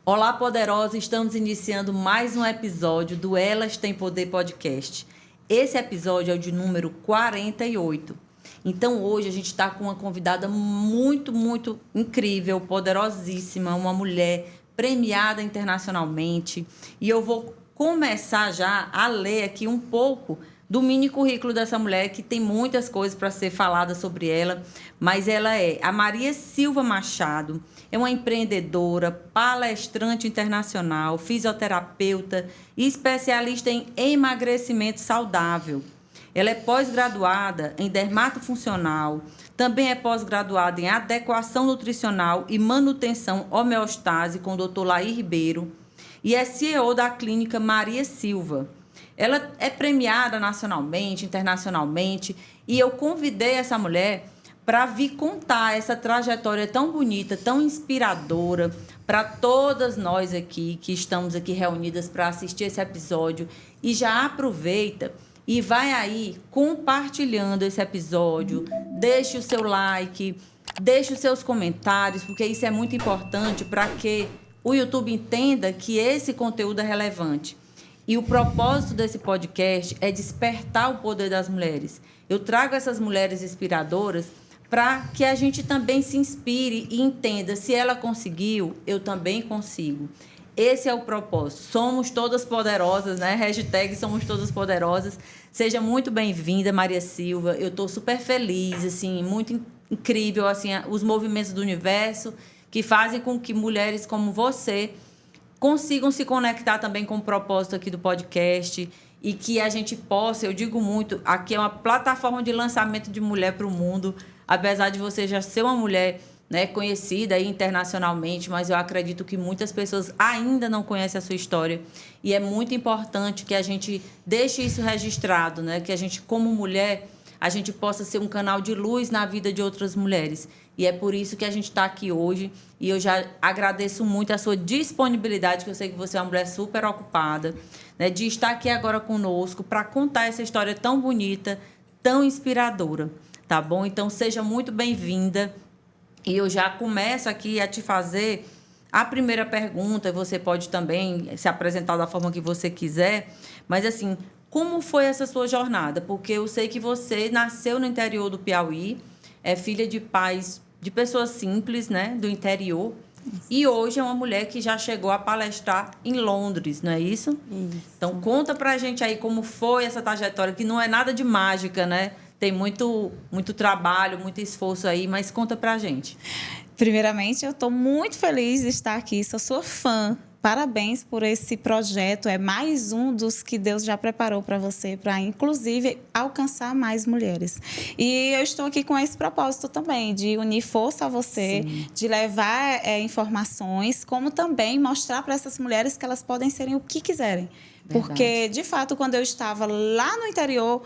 Olá, poderosa! Estamos iniciando mais um episódio do Elas Têm Poder Podcast. Esse episódio é o de número 48. Então, hoje a gente está com uma convidada muito incrível, poderosíssima, uma mulher premiada internacionalmente. E eu vou começar já a ler aqui um pouco do mini currículo dessa mulher, que tem muitas coisas para ser falada sobre ela, mas ela é a Maria Silva Machado, é uma empreendedora, palestrante internacional, fisioterapeuta e especialista em emagrecimento saudável. Ela é pós-graduada em dermatofuncional, também é pós-graduada em adequação nutricional e manutenção homeostase com o Dr. Laí Ribeiro e é CEO da clínica Maria Silva. Ela é premiada nacionalmente, internacionalmente, e eu convidei essa mulher para vir contar essa trajetória tão bonita, tão inspiradora para todas nós aqui que estamos aqui reunidas para assistir esse episódio. E já aproveita e vai aí compartilhando esse episódio, deixe o seu like, deixe os seus comentários, porque isso é muito importante para que o YouTube entenda que esse conteúdo é relevante. E o propósito desse podcast é despertar o poder das mulheres. Eu trago essas mulheres inspiradoras para que a gente também se inspire e entenda, se ela conseguiu, eu também consigo. Esse é o propósito. Somos todas poderosas, né? Hashtag Somos Todas Poderosas. Seja muito bem-vinda, Maria Silva. Eu estou super feliz, assim, muito incrível, assim, os movimentos do universo que fazem com que mulheres como você consigam se conectar também com o propósito aqui do podcast e que a gente possa, eu digo muito, aqui é uma plataforma de lançamento de mulher para o mundo, apesar de você já ser uma mulher, né, conhecida aí internacionalmente, mas eu acredito que muitas pessoas ainda não conhecem a sua história e é muito importante que a gente deixe isso registrado, né, que a gente, como mulher, a gente possa ser um canal de luz na vida de outras mulheres. E é por isso que a gente está aqui hoje. E eu já agradeço muito a sua disponibilidade, que eu sei que você é uma mulher super ocupada, né, de estar aqui agora conosco para contar essa história tão bonita, tão inspiradora, tá bom? Então, seja muito bem-vinda. E eu já começo aqui a te fazer a primeira pergunta. Você pode também se apresentar da forma que você quiser. Mas, assim, como foi essa sua jornada? Porque eu sei que você nasceu no interior do Piauí, é filha de pais, de pessoas simples, né, do interior. Isso. E hoje é uma mulher que já chegou a palestrar em Londres, não é isso? Isso. Então, conta pra gente aí como foi essa trajetória, que não é nada de mágica, né? Tem muito trabalho, muito esforço aí, mas conta pra gente. Primeiramente, eu estou muito feliz de estar aqui, sou sua fã. Parabéns por esse projeto, é mais um dos que Deus já preparou para você, para inclusive alcançar mais mulheres. E eu estou aqui com esse propósito também, de unir força a você, sim, de levar informações, como também mostrar para essas mulheres que elas podem serem o que quiserem. Verdade. Porque, de fato, quando eu estava lá no interior,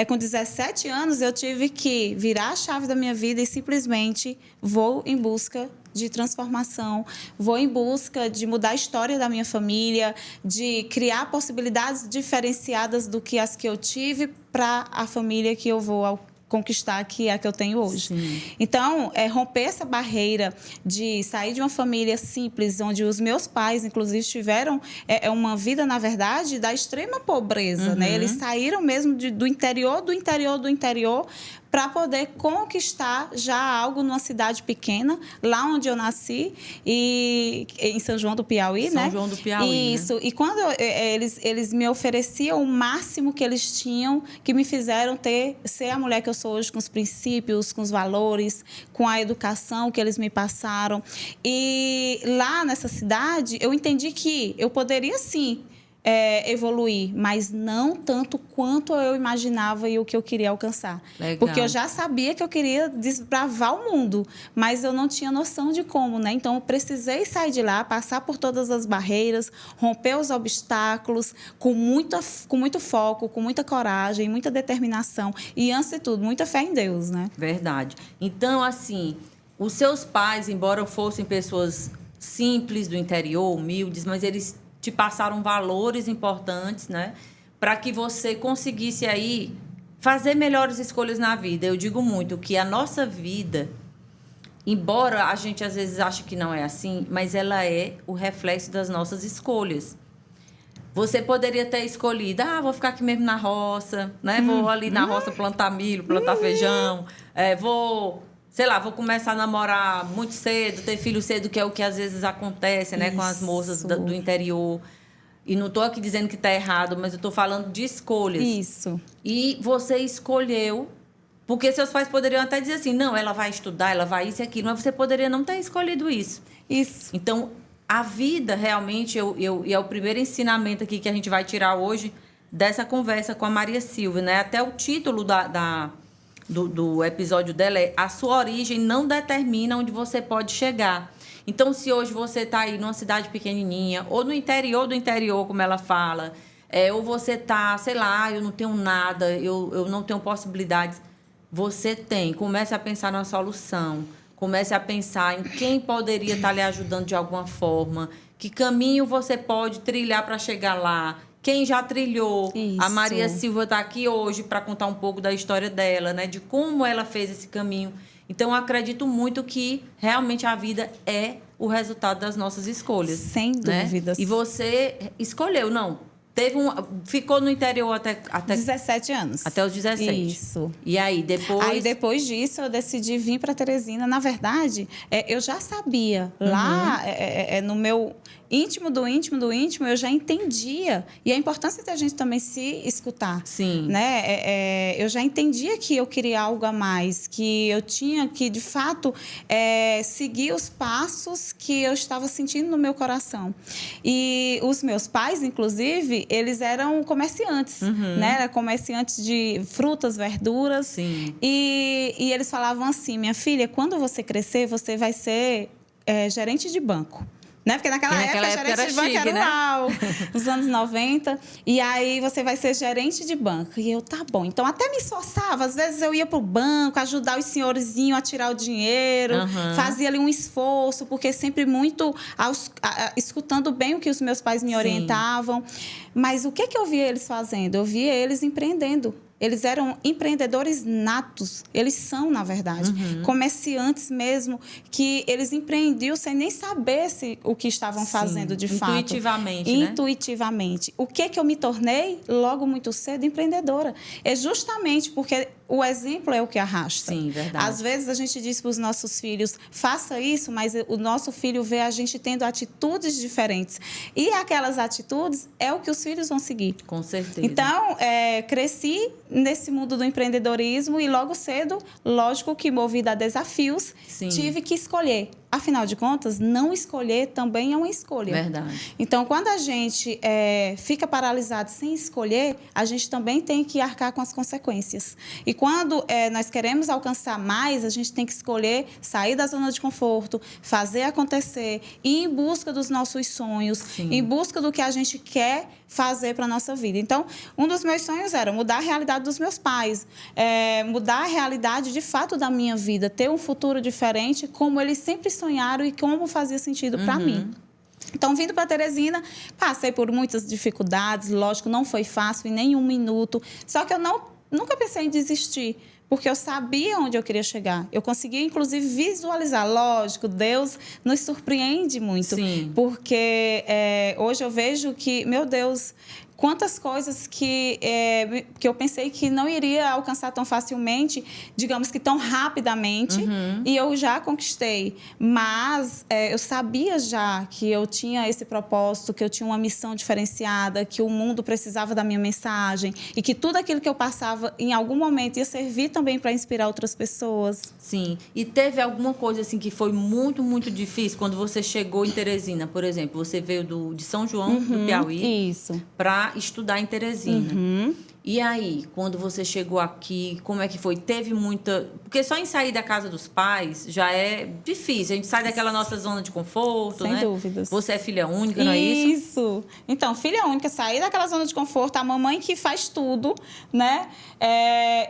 com 17 anos, eu tive que virar a chave da minha vida e simplesmente vou em busca de transformação, vou em busca de mudar a história da minha família, de criar possibilidades diferenciadas do que as que eu tive para a família que eu vou conquistar, que é a que eu tenho hoje. Sim. Então, romper essa barreira de sair de uma família simples, onde os meus pais, inclusive, tiveram uma vida, na verdade, da extrema pobreza, né? Eles saíram mesmo do interior, para poder conquistar já algo numa cidade pequena, lá onde eu nasci, e em São João do Piauí, né? São João do Piauí, isso. Né? E quando eles me ofereciam o máximo que eles tinham, que me fizeram ser a mulher que eu sou hoje, com os princípios, com os valores, com a educação que eles me passaram. E lá nessa cidade, eu entendi que eu poderia, sim, evoluir, mas não tanto quanto eu imaginava e o que eu queria alcançar. Legal. Porque eu já sabia que eu queria desbravar o mundo, mas eu não tinha noção de como, né? Então, eu precisei sair de lá, passar por todas as barreiras, romper os obstáculos, com muito foco, com muita coragem, muita determinação e, antes de tudo, muita fé em Deus, né? Verdade. Então, assim, os seus pais, embora fossem pessoas simples do interior, humildes, mas eles te passaram valores importantes, né, para que você conseguisse aí fazer melhores escolhas na vida. Eu digo muito que a nossa vida embora a gente às vezes ache que não é assim, mas ela é o reflexo das nossas escolhas. Você poderia ter escolhido, vou ficar aqui mesmo na roça, né? Vou ali na roça plantar milho, plantar feijão, vou começar a namorar muito cedo, ter filho cedo, que é o que às vezes acontece, né? Com as moças do interior. E não estou aqui dizendo que está errado, mas eu estou falando de escolhas. Isso. E você escolheu, porque seus pais poderiam até dizer assim, não, ela vai estudar, ela vai isso e aquilo, mas você poderia não ter escolhido isso. Isso. Então, a vida realmente, e é o primeiro ensinamento aqui que a gente vai tirar hoje dessa conversa com a Maria Silvia, né? Até o título do episódio dela é A Sua Origem Não Determina Onde Você Pode Chegar. Então, se hoje você está aí numa cidade pequenininha, ou no interior do interior, como ela fala, ou você está, sei lá, eu não tenho nada, eu não tenho possibilidades, você tem. Comece a pensar na solução. Comece a pensar em quem poderia estar lhe ajudando de alguma forma, que caminho você pode trilhar para chegar lá, quem já trilhou. Isso. A Maria Silvia está aqui hoje para contar um pouco da história dela, né? De como ela fez esse caminho. Então, eu acredito muito que realmente a vida é o resultado das nossas escolhas. Sem dúvidas. Né? E você escolheu, não. Ficou no interior até 17 anos. Até os 17. Isso. E aí, depois... Aí, depois disso, eu decidi vir para Teresina. Na verdade, eu já sabia. Lá, no meu íntimo do íntimo, eu já entendia. E a importância da gente também se escutar. Sim. Né? Eu já entendia que eu queria algo a mais. Que eu tinha que, de fato, seguir os passos que eu estava sentindo no meu coração. E os meus pais, inclusive, eles eram comerciantes. Né? Eram comerciantes de frutas, verduras. Sim. E eles falavam assim, minha filha, quando você crescer, você vai ser gerente de banco. Né? Porque naquela época gerente de banco chique, era né? uau, nos anos 90. E aí você vai ser gerente de banco. E eu, tá bom. Então, até me esforçava. Às vezes eu ia pro banco ajudar os senhorzinhos a tirar o dinheiro. Fazia ali um esforço, porque sempre muito escutando bem o que os meus pais me orientavam. Mas o que eu via eles fazendo? Eu via eles empreendendo. Eles eram empreendedores natos. Eles são, na verdade, comerciantes mesmo, que eles empreendiam sem nem saber o que estavam fazendo de fato. Intuitivamente, né? Intuitivamente. O que eu me tornei, logo muito cedo, empreendedora. É justamente porque o exemplo é o que arrasta. Sim, verdade. Às vezes a gente diz para os nossos filhos, faça isso, mas o nosso filho vê a gente tendo atitudes diferentes. E aquelas atitudes é o que os filhos vão seguir. Com certeza. Então, cresci nesse mundo do empreendedorismo e logo cedo, lógico que movida a desafios, tive que escolher. Afinal de contas, não escolher também é uma escolha. Verdade. Então, quando a gente fica paralisado sem escolher, a gente também tem que arcar com as consequências. E quando nós queremos alcançar mais, a gente tem que escolher sair da zona de conforto, fazer acontecer, ir em busca dos nossos sonhos, em busca do que a gente quer fazer para a nossa vida. Então, um dos meus sonhos era mudar a realidade dos meus pais, mudar a realidade, de fato, da minha vida, ter um futuro diferente, como eles sempre sonharam e como fazia sentido para mim. Então, vindo para Teresina, passei por muitas dificuldades, lógico, não foi fácil em nenhum minuto, só que eu nunca pensei em desistir, porque eu sabia onde eu queria chegar. Eu conseguia, inclusive, visualizar. Lógico, Deus nos surpreende muito. Sim. Porque hoje eu vejo que, meu Deus, quantas coisas que eu pensei que não iria alcançar tão facilmente, digamos que tão rapidamente, e eu já conquistei. Mas eu sabia já que eu tinha esse propósito, que eu tinha uma missão diferenciada, que o mundo precisava da minha mensagem e que tudo aquilo que eu passava, em algum momento, ia servir também para inspirar outras pessoas. Sim. E teve alguma coisa assim que foi muito, muito difícil quando você chegou em Teresina, por exemplo? Você veio de São João, do Piauí, para estudar em Teresina. E aí, quando você chegou aqui, como é que foi? Teve muita... Porque só em sair da casa dos pais já é difícil. A gente sai daquela nossa zona de conforto, né? Sem dúvidas. Você é filha única, não é isso? Isso. Então, filha única, sair daquela zona de conforto, a mamãe que faz tudo, né?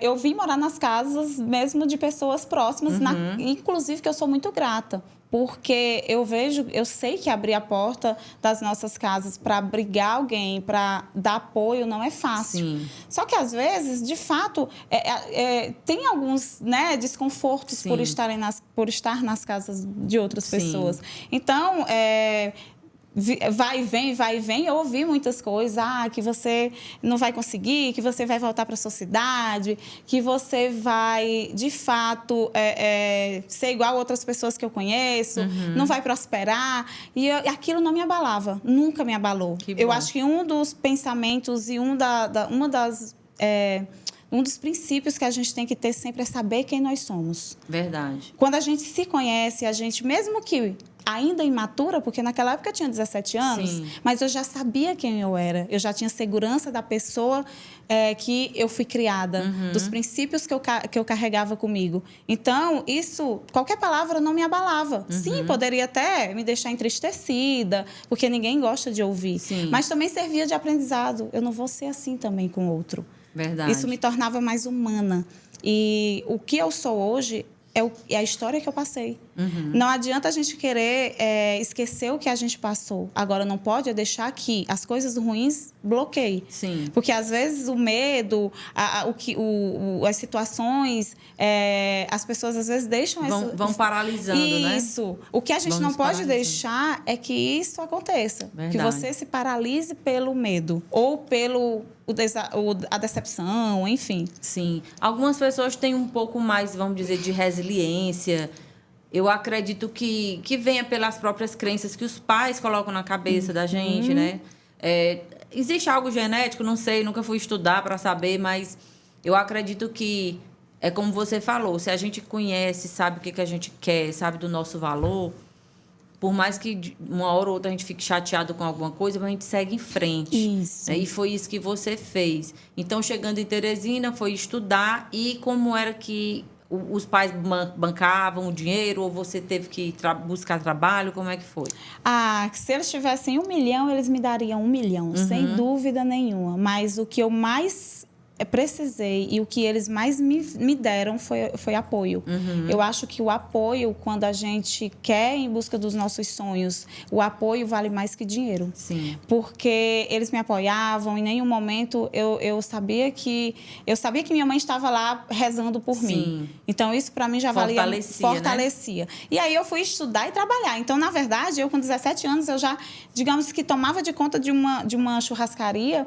Eu vim morar nas casas mesmo de pessoas próximas, inclusive que eu sou muito grata. porque eu sei que abrir a porta das nossas casas para abrigar alguém, para dar apoio, não é fácil. Sim. Só que, às vezes, de fato, tem alguns, né, desconfortos Sim. por estar nas casas de outras Sim. pessoas. Então, vai e vem, eu ouvi muitas coisas, que você não vai conseguir, que você vai voltar para a sua cidade, que você vai, de fato, ser igual a outras pessoas que eu conheço, não vai prosperar. E aquilo não me abalava, nunca me abalou. Eu acho que um dos pensamentos e um dos princípios que a gente tem que ter sempre é saber quem nós somos. Verdade. Quando a gente se conhece, a gente, mesmo que ainda imatura, porque naquela época eu tinha 17 anos, Sim. mas eu já sabia quem eu era. Eu já tinha segurança da pessoa que eu fui criada, dos princípios que eu carregava comigo. Então, qualquer palavra não me abalava. Sim, poderia até me deixar entristecida, porque ninguém gosta de ouvir. Sim. Mas também servia de aprendizado. Eu não vou ser assim também com o outro. Verdade. Isso me tornava mais humana. E o que eu sou hoje é a história que eu passei. Não adianta a gente querer esquecer o que a gente passou. Agora, não pode deixar que as coisas ruins bloqueiem. Sim. Porque, às vezes, o medo, as situações, as pessoas, às vezes, deixam... Vão paralisando, né? Isso. O que a gente não pode deixar é que isso aconteça. Verdade. Que você se paralise pelo medo. Ou pelo... a decepção, enfim. Sim. Algumas pessoas têm um pouco mais, vamos dizer, de resiliência. Eu acredito que venha pelas próprias crenças que os pais colocam na cabeça da gente, né? Existe algo genético? Não sei, nunca fui estudar para saber, mas eu acredito que é como você falou, se a gente conhece, sabe o que a gente quer, sabe do nosso valor, por mais que uma hora ou outra a gente fique chateado com alguma coisa, mas a gente segue em frente. Isso. E foi isso que você fez. Então, chegando em Teresina, foi estudar. E como era que os pais bancavam o dinheiro? Ou você teve que buscar trabalho? Como é que foi? Se eles tivessem 1 milhão, eles me dariam 1 milhão, sem dúvida nenhuma. Mas o que eu mais precisei e o que eles mais me deram foi apoio. Eu acho que o apoio, quando a gente quer ir em busca dos nossos sonhos, o apoio vale mais que dinheiro. Sim. Porque eles me apoiavam, em nenhum momento eu sabia que minha mãe estava lá rezando por mim. Então, isso para mim já fortalecia. Né? E aí eu fui estudar e trabalhar. Então, na verdade, eu com 17 anos, eu já, digamos que tomava de conta de uma churrascaria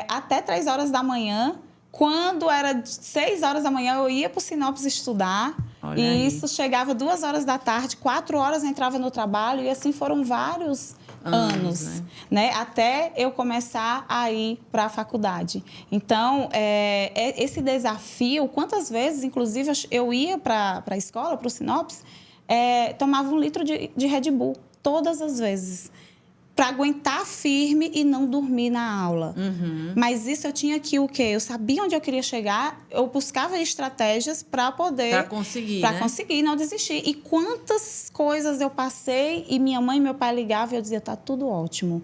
até 3 horas da manhã. Quando era 6 horas da manhã, eu ia para o Sinopes estudar. Olha e aí. Isso chegava 2 horas da tarde, 4 horas eu entrava no trabalho. E assim foram vários anos, né? Até eu começar a ir para a faculdade. Então, esse desafio, quantas vezes, inclusive, eu ia para a escola, para o Sinopes, tomava 1 litro de Red Bull, todas as vezes, para aguentar firme e não dormir na aula. Mas isso eu tinha que o quê? Eu sabia onde eu queria chegar, eu buscava estratégias para poder... Para conseguir, Para né? conseguir, não desistir. E quantas coisas eu passei e minha mãe e meu pai ligavam e eu dizia, tá tudo ótimo,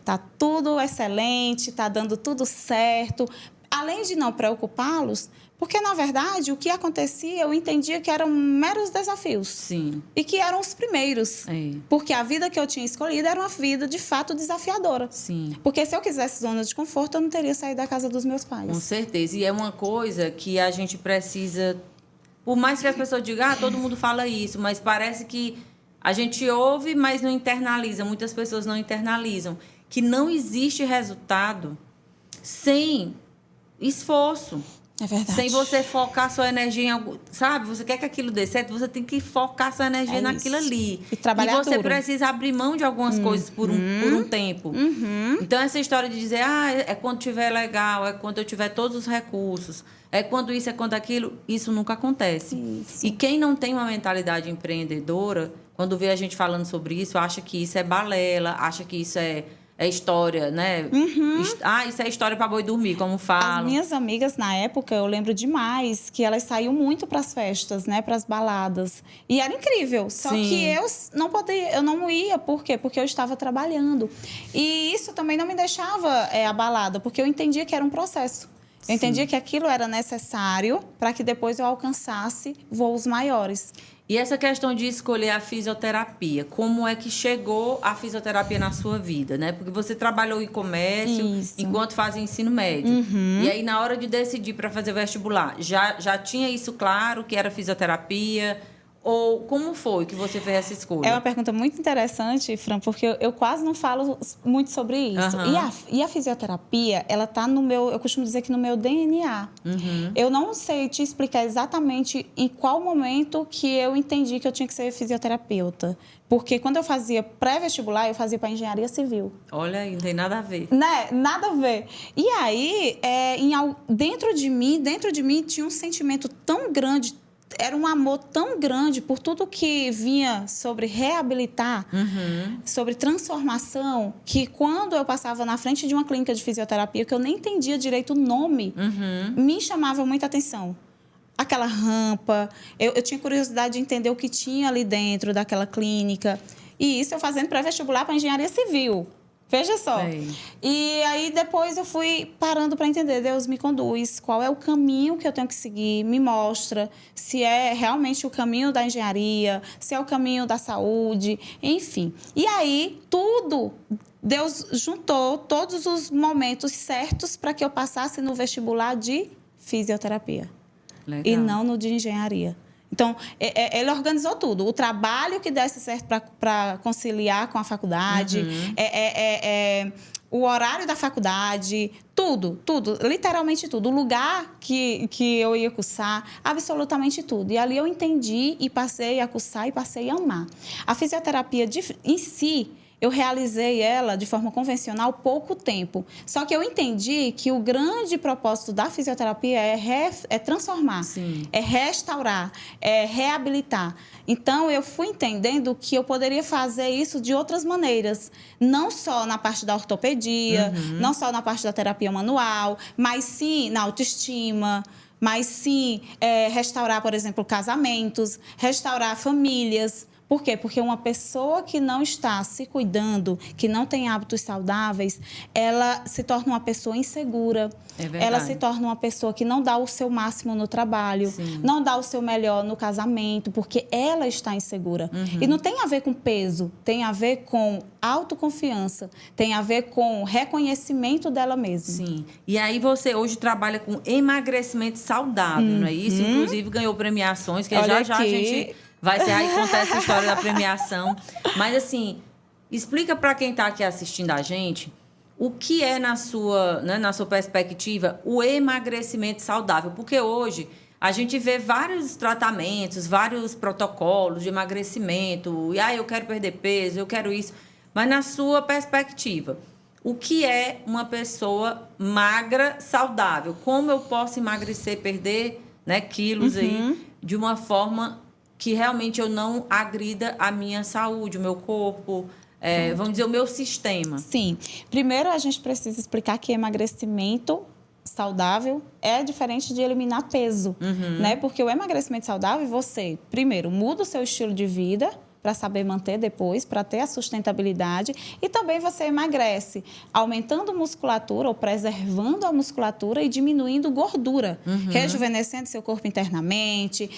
tá tudo excelente, tá dando tudo certo. Além de não preocupá-los, porque, na verdade, o que acontecia, eu entendia que eram meros desafios. Sim. E que eram os primeiros. Porque a vida que eu tinha escolhido era uma vida, de fato, desafiadora. Sim. Porque se eu quisesse zona de conforto, eu não teria saído da casa dos meus pais. Com certeza. E é uma coisa que a gente precisa... Por mais que as pessoas digam, todo mundo fala isso, mas parece que a gente ouve, mas não internaliza. Muitas pessoas não internalizam. Que não existe resultado sem esforço. É verdade. Sem você focar sua energia em algo, sabe? Você quer que aquilo dê certo, você tem que focar sua energia naquilo ali. E trabalhar E você duro. precisa abrir mão de algumas coisas por um tempo. Então, essa história de dizer, é quando tiver legal, é quando eu tiver todos os recursos, é quando isso, é quando aquilo, isso nunca acontece. Isso. E quem não tem uma mentalidade empreendedora, quando vê a gente falando sobre isso, acha que isso é balela, acha que isso é história, né? Isso é história para boi dormir, como falam. As minhas amigas, na época, eu lembro demais que elas saíam muito para as festas, né? Para as baladas. E era incrível. Só que eu não podia, eu não ia. Por quê? Porque eu estava trabalhando. E isso também não me deixava abalada, porque eu entendia que era um processo. Eu entendia que aquilo era necessário para que depois eu alcançasse voos maiores. E essa questão de escolher a fisioterapia, como é que chegou a fisioterapia na sua vida, né? Porque você trabalhou em comércio enquanto fazia ensino médio. E aí, na hora de decidir para fazer vestibular, já tinha isso claro, que era fisioterapia? Ou como foi que você fez essa escolha? É uma pergunta muito interessante, Fran, porque eu quase não falo muito sobre isso. E a fisioterapia, ela tá no meu, eu costumo dizer que no meu DNA. Eu não sei te explicar exatamente em qual momento que eu entendi que eu tinha que ser fisioterapeuta. Porque quando eu fazia pré-vestibular, eu fazia para engenharia civil. Olha aí, não tem nada a ver. Né? Nada a ver. E aí, dentro de mim tinha um sentimento tão grande, era um amor tão grande por tudo que vinha sobre reabilitar, sobre transformação, que quando eu passava na frente de uma clínica de fisioterapia, que eu nem entendia direito o nome, me chamava muita atenção. Aquela rampa, eu tinha curiosidade de entender o que tinha ali dentro daquela clínica. E isso eu fazendo pré-vestibular para engenharia civil. Veja só. Sei. E aí, depois eu fui parando para entender. Deus me conduz. Qual é o caminho que eu tenho que seguir? Me mostra se é realmente o caminho da engenharia, se é o caminho da saúde, enfim. E aí, Deus juntou todos os momentos certos para que eu passasse no vestibular de fisioterapia. Legal. E não no de engenharia. Então, ele organizou tudo. O trabalho que desse certo para conciliar com a faculdade, o horário da faculdade, tudo, literalmente tudo. O lugar que eu ia cursar, absolutamente tudo. E ali eu entendi e passei a cursar e passei a amar. A fisioterapia em si, eu realizei ela de forma convencional pouco tempo. Só que eu entendi que o grande propósito da fisioterapia é transformar, é restaurar, é reabilitar. Então, eu fui entendendo que eu poderia fazer isso de outras maneiras. Não só na parte da ortopedia, não só na parte da terapia manual, mas sim na autoestima, mas sim restaurar, por exemplo, casamentos, restaurar famílias. Por quê? Porque uma pessoa que não está se cuidando, que não tem hábitos saudáveis, ela se torna uma pessoa insegura. É verdade. Ela se torna uma pessoa que não dá o seu máximo no trabalho, não dá o seu melhor no casamento, porque ela está insegura. E não tem a ver com peso, tem a ver com autoconfiança, tem a ver com reconhecimento dela mesma. Sim. E aí você hoje trabalha com emagrecimento saudável, não é isso? Inclusive ganhou premiações, que Olha já a aqui. gente vai ser aí contar essa história da premiação. Mas assim, explica para quem está aqui assistindo a gente o que é na sua perspectiva o emagrecimento saudável, porque hoje a gente vê vários tratamentos, vários protocolos de emagrecimento, e eu quero perder peso, eu quero isso, mas na sua perspectiva, o que é uma pessoa magra saudável? Como eu posso emagrecer, perder, né, quilos aí de uma forma que realmente eu não agrida a minha saúde, o meu corpo, vamos dizer, o meu sistema? Sim. Primeiro, a gente precisa explicar que emagrecimento saudável é diferente de eliminar peso, né? Porque o emagrecimento saudável, você, primeiro, muda o seu estilo de vida para saber manter depois, para ter a sustentabilidade. E também você emagrece, aumentando musculatura ou preservando a musculatura e diminuindo gordura, rejuvenescendo seu corpo internamente,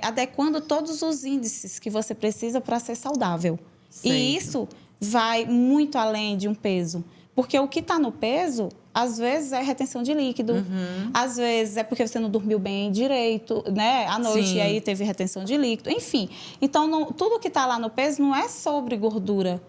adequando todos os índices que você precisa para ser saudável. Certo. E isso vai muito além de um peso. Porque o que está no peso, às vezes é retenção de líquido, às vezes é porque você não dormiu bem direito, né? À noite, Sim. e aí teve retenção de líquido, enfim. Então, tudo que está lá no peso não é sobre gordura.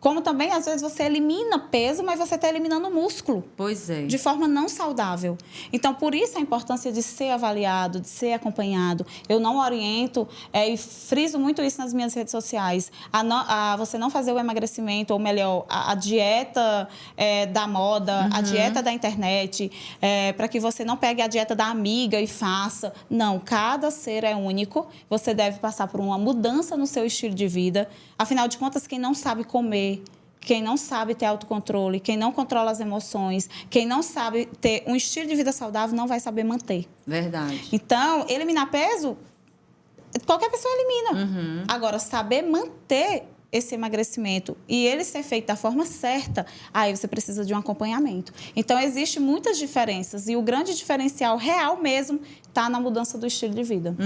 Como também, às vezes, você elimina peso, mas você está eliminando músculo. Pois é. De forma não saudável. Então, por isso a importância de ser avaliado, de ser acompanhado. Eu não oriento, e friso muito isso nas minhas redes sociais, a você não fazer o emagrecimento, ou melhor, a dieta da moda, a dieta da internet, para que você não pegue a dieta da amiga e faça. Não, cada ser é único. Você deve passar por uma mudança no seu estilo de vida. Afinal de contas, quem não sabe comer, quem não sabe ter autocontrole, quem não controla as emoções, quem não sabe ter um estilo de vida saudável, não vai saber manter. Verdade. Então, eliminar peso, qualquer pessoa elimina. Agora, saber manter esse emagrecimento e ele ser feito da forma certa, aí você precisa de um acompanhamento. Então, existem muitas diferenças e o grande diferencial real mesmo está na mudança do estilo de vida.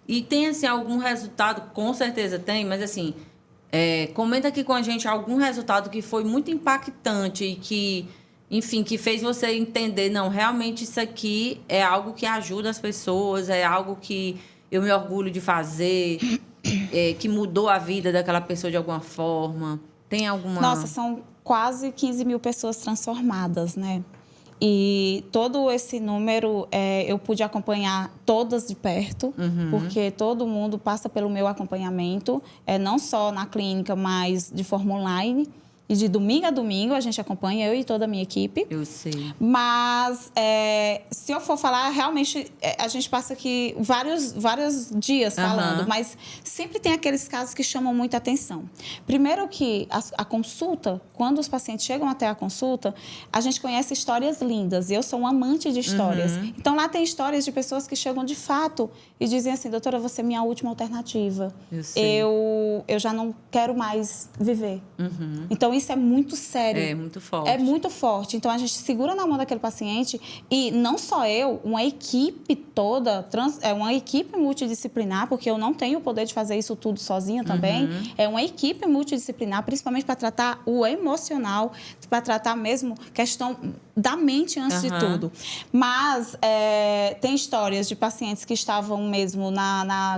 E tem, assim, algum resultado? Com certeza tem, mas, assim, comenta aqui com a gente algum resultado que foi muito impactante e que, enfim, que fez você entender, não, realmente isso aqui é algo que ajuda as pessoas, é algo que eu me orgulho de fazer, que mudou a vida daquela pessoa de alguma forma. Tem alguma... Nossa, são quase 15 mil pessoas transformadas, né? E todo esse número eu pude acompanhar todas de perto, porque todo mundo passa pelo meu acompanhamento, não só na clínica, mas de forma online. E de domingo a domingo a gente acompanha, eu e toda a minha equipe. Eu sei. Mas, se eu for falar, realmente, a gente passa aqui vários dias falando, mas sempre tem aqueles casos que chamam muita atenção. Primeiro que a consulta, quando os pacientes chegam até a consulta, a gente conhece histórias lindas. E eu sou um amante de histórias. Então, lá tem histórias de pessoas que chegam de fato e dizem assim, doutora, você é minha última alternativa. Eu sei. Eu já não quero mais viver. Então, isso é muito sério. É muito forte. É muito forte. Então, a gente segura na mão daquele paciente e não só eu, uma equipe toda, uma equipe multidisciplinar, porque eu não tenho o poder de fazer isso tudo sozinha também. É uma equipe multidisciplinar, principalmente para tratar o emocional, para tratar mesmo questão da mente antes de tudo. Mas tem histórias de pacientes que estavam mesmo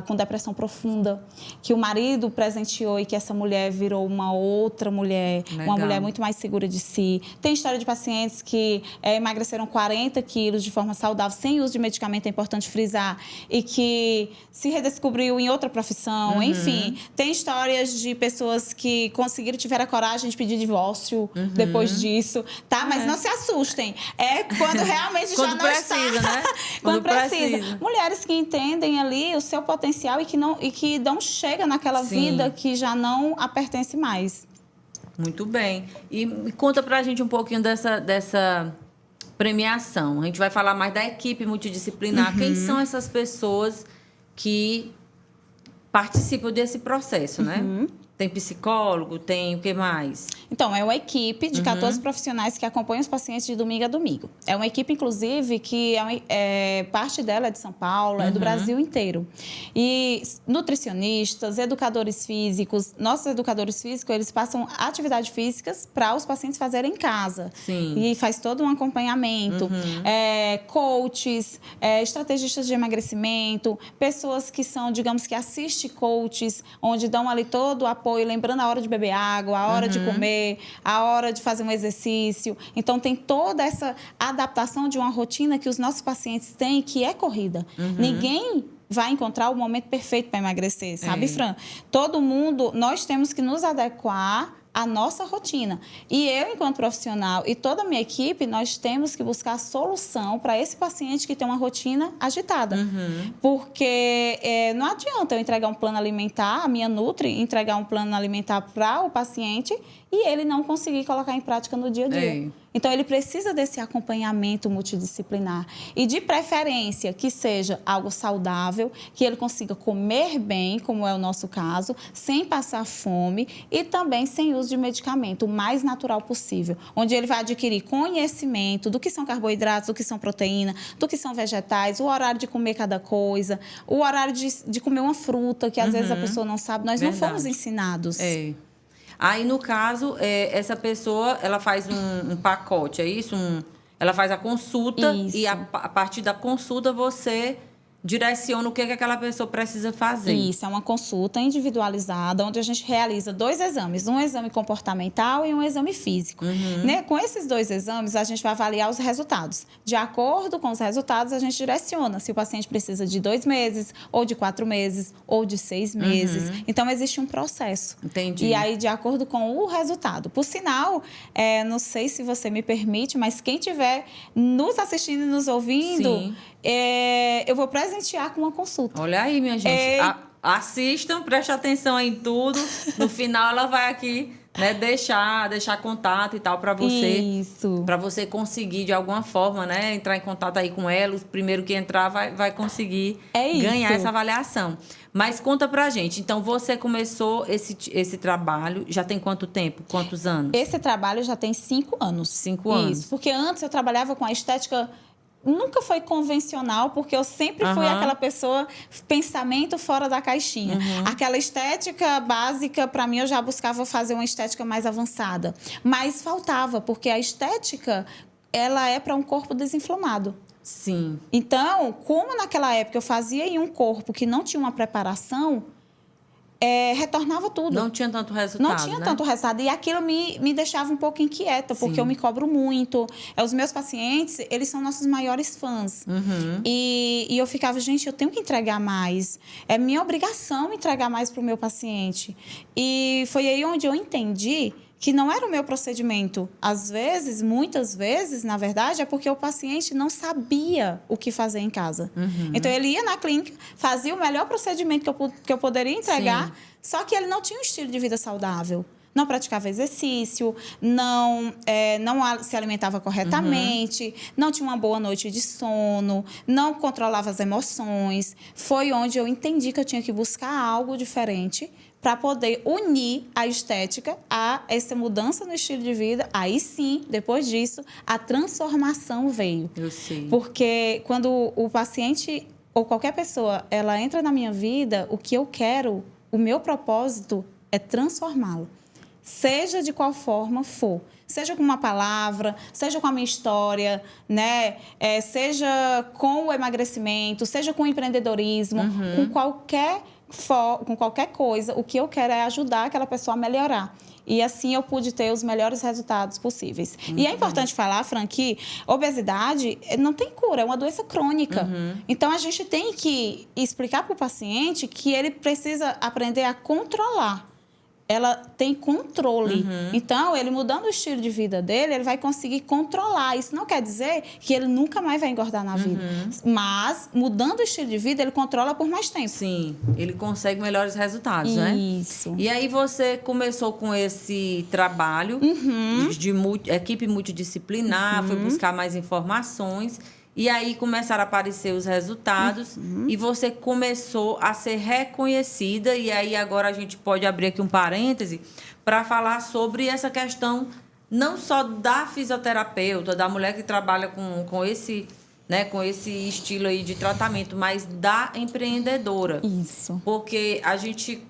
com depressão profunda, que o marido presenteou e que essa mulher virou uma outra mulher, uma mulher muito mais segura de si. Tem história de pacientes que emagreceram 40 quilos de forma saudável, sem uso de medicamento, é importante frisar, e que se redescobriu em outra profissão. Enfim, tem histórias de pessoas que tiveram a coragem de pedir divórcio depois disso, tá? Mas não se assustem. É quando realmente já não precisa, está. Né? Quando precisa. Mulheres que entendem ali o seu potencial e que não chega naquela vida que já não a pertence mais. Muito bem. E conta pra gente um pouquinho dessa premiação. A gente vai falar mais da equipe multidisciplinar. Quem são essas pessoas que participam desse processo, né? Tem psicólogo, tem o que mais? Então, é uma equipe de 14 profissionais que acompanham os pacientes de domingo a domingo. É uma equipe, inclusive, que parte dela é de São Paulo, é do Brasil inteiro. E nutricionistas, educadores físicos, nossos educadores físicos, eles passam atividades físicas para os pacientes fazerem em casa. Sim. E faz todo um acompanhamento. Coaches, estrategistas de emagrecimento, pessoas que são, digamos que assiste coaches, onde dão ali todo o apoio, lembrando a hora de beber água, a hora de comer, a hora de fazer um exercício. Então, tem toda essa adaptação de uma rotina que os nossos pacientes têm, que é corrida. Ninguém vai encontrar o momento perfeito para emagrecer, sabe, Fran? Todo mundo, nós temos que nos adequar à nossa rotina. E eu, enquanto profissional, e toda a minha equipe, nós temos que buscar solução para esse paciente que tem uma rotina agitada. Porque não adianta eu entregar um plano alimentar, a minha Nutri entregar um plano alimentar para o paciente e ele não conseguir colocar em prática no dia a dia. Então, ele precisa desse acompanhamento multidisciplinar. E, de preferência, que seja algo saudável, que ele consiga comer bem, como é o nosso caso, sem passar fome e também sem uso de medicamento, o mais natural possível. Onde ele vai adquirir conhecimento do que são carboidratos, do que são proteína, do que são vegetais, o horário de comer cada coisa, o horário de comer uma fruta, que às vezes a pessoa não sabe. Nós não fomos ensinados. Aí, no caso, essa pessoa, ela faz um pacote, é isso? Ela faz a consulta e a partir da consulta você direciona o que aquela pessoa precisa fazer. Isso, é uma consulta individualizada, onde a gente realiza 2 exames, um exame comportamental e um exame físico. Né? Com esses 2 exames, a gente vai avaliar os resultados. De acordo com os resultados, a gente direciona se o paciente precisa de 2 meses, ou de 4 meses, ou de 6 meses. Então, existe um processo. Entendi. E aí, de acordo com o resultado. Por sinal, não sei se você me permite, mas quem estiver nos assistindo e nos ouvindo, eu vou presentear com uma consulta. Olha aí, minha gente. Assistam, prestem atenção em tudo. No final, ela vai aqui, né, deixar contato e tal para você. Isso. Para você conseguir, de alguma forma, né, entrar em contato aí com ela. O primeiro que entrar vai conseguir ganhar essa avaliação. Mas conta pra gente. Então, você começou esse trabalho, já tem quanto tempo? Quantos anos? Esse trabalho já tem 5 anos. 5 anos. Isso, porque antes eu trabalhava com a estética... Nunca foi convencional, porque eu sempre fui aquela pessoa, pensamento fora da caixinha. Aquela estética básica, para mim, eu já buscava fazer uma estética mais avançada. Mas faltava, porque a estética, ela é para um corpo desinflamado. Sim. Então, como naquela época eu fazia em um corpo que não tinha uma preparação, retornava tudo. Não tinha tanto resultado, Não tinha né? tanto resultado. E aquilo me deixava um pouco inquieta, porque Sim. eu me cobro muito. Os meus pacientes, eles são nossos maiores fãs. E eu ficava, gente, eu tenho que entregar mais. É minha obrigação entregar mais para o meu paciente. E foi aí onde eu entendi que não era o meu procedimento. Às vezes, muitas vezes, na verdade, é porque o paciente não sabia o que fazer em casa. Então, ele ia na clínica, fazia o melhor procedimento que eu poderia entregar, Sim. só que ele não tinha um estilo de vida saudável. Não praticava exercício, não se alimentava corretamente, não tinha uma boa noite de sono, não controlava as emoções. Foi onde eu entendi que eu tinha que buscar algo diferente para poder unir a estética a essa mudança no estilo de vida. Aí sim, depois disso, a transformação veio. Eu sei. Porque quando o paciente ou qualquer pessoa, ela entra na minha vida, o que eu quero, o meu propósito é transformá-lo. Seja de qual forma for. Seja com uma palavra, seja com a minha história, né? Seja com o emagrecimento, seja com o empreendedorismo, com qualquer coisa, o que eu quero é ajudar aquela pessoa a melhorar. E assim eu pude ter os melhores resultados possíveis. E é importante falar, Fran, que obesidade não tem cura, é uma doença crônica. Então, a gente tem que explicar para o paciente que ele precisa aprender a controlar. Ela tem controle. Então, ele mudando o estilo de vida dele, ele vai conseguir controlar. Isso não quer dizer que ele nunca mais vai engordar na vida. Mas, mudando o estilo de vida, ele controla por mais tempo. Sim, ele consegue melhores resultados, né? Isso. E aí você começou com esse trabalho de equipe multidisciplinar, foi buscar mais informações. E aí começaram a aparecer os resultados e você começou a ser reconhecida. E aí agora a gente pode abrir aqui um parêntese para falar sobre essa questão não só da fisioterapeuta, da mulher que trabalha com esse, né, com esse estilo aí de tratamento, mas da empreendedora. Isso. Porque a gente,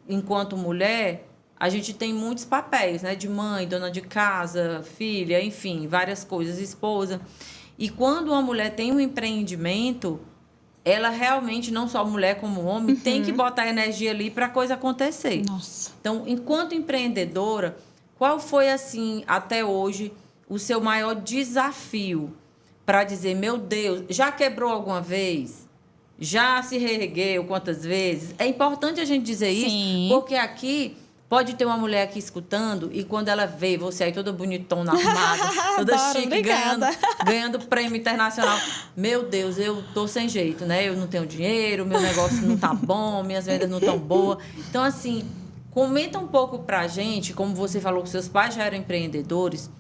enquanto mulher, a gente tem muitos papéis, né? De mãe, dona de casa, filha, enfim, várias coisas, esposa. E quando uma mulher tem um empreendimento, ela realmente, não só mulher como homem, tem que botar energia ali para a coisa acontecer. Nossa. Então, enquanto empreendedora, qual foi, assim, até hoje, o seu maior desafio para dizer, meu Deus, já quebrou alguma vez? Já se reergueu quantas vezes? É importante a gente dizer Sim. isso, porque aqui... Pode ter uma mulher aqui escutando e quando ela vê você aí toda bonitona, arrumada, toda Adoro, chique, obrigada. ganhando prêmio internacional. Meu Deus, eu tô sem jeito, né? Eu não tenho dinheiro, meu negócio não tá bom, minhas vendas não estão boas. Então, assim, comenta um pouco pra gente, como você falou que seus pais já eram empreendedores,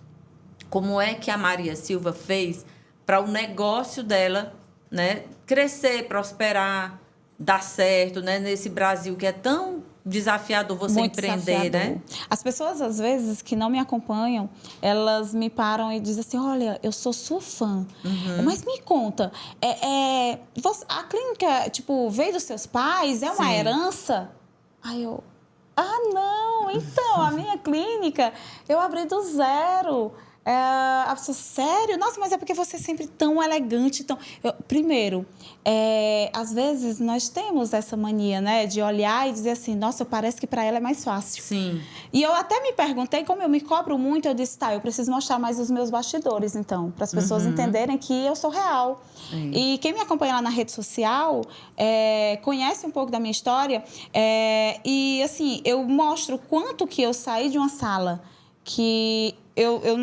como é que a Maria Silva fez para o negócio dela, né, crescer, prosperar, dar certo, né, nesse Brasil que é tão desafiador você Muito empreender, desafiador. né? As pessoas, às vezes, que não me acompanham, elas me param e dizem assim, olha, eu sou sua fã, mas me conta, a clínica, tipo, veio dos seus pais? É uma Sim. herança? Aí eu, não, então, a minha clínica, eu abri do zero. A pessoa, sério? Nossa, mas é porque você é sempre tão elegante. Primeiro, às vezes nós temos essa mania, né, de olhar e dizer assim, nossa, parece que para ela é mais fácil. Sim. E eu até me perguntei, como eu me cobro muito, eu disse, eu preciso mostrar mais os meus bastidores, então, para as pessoas entenderem que eu sou real. E quem me acompanha lá na rede social conhece um pouco da minha história. E, assim, eu mostro quanto que eu saí de uma sala que eu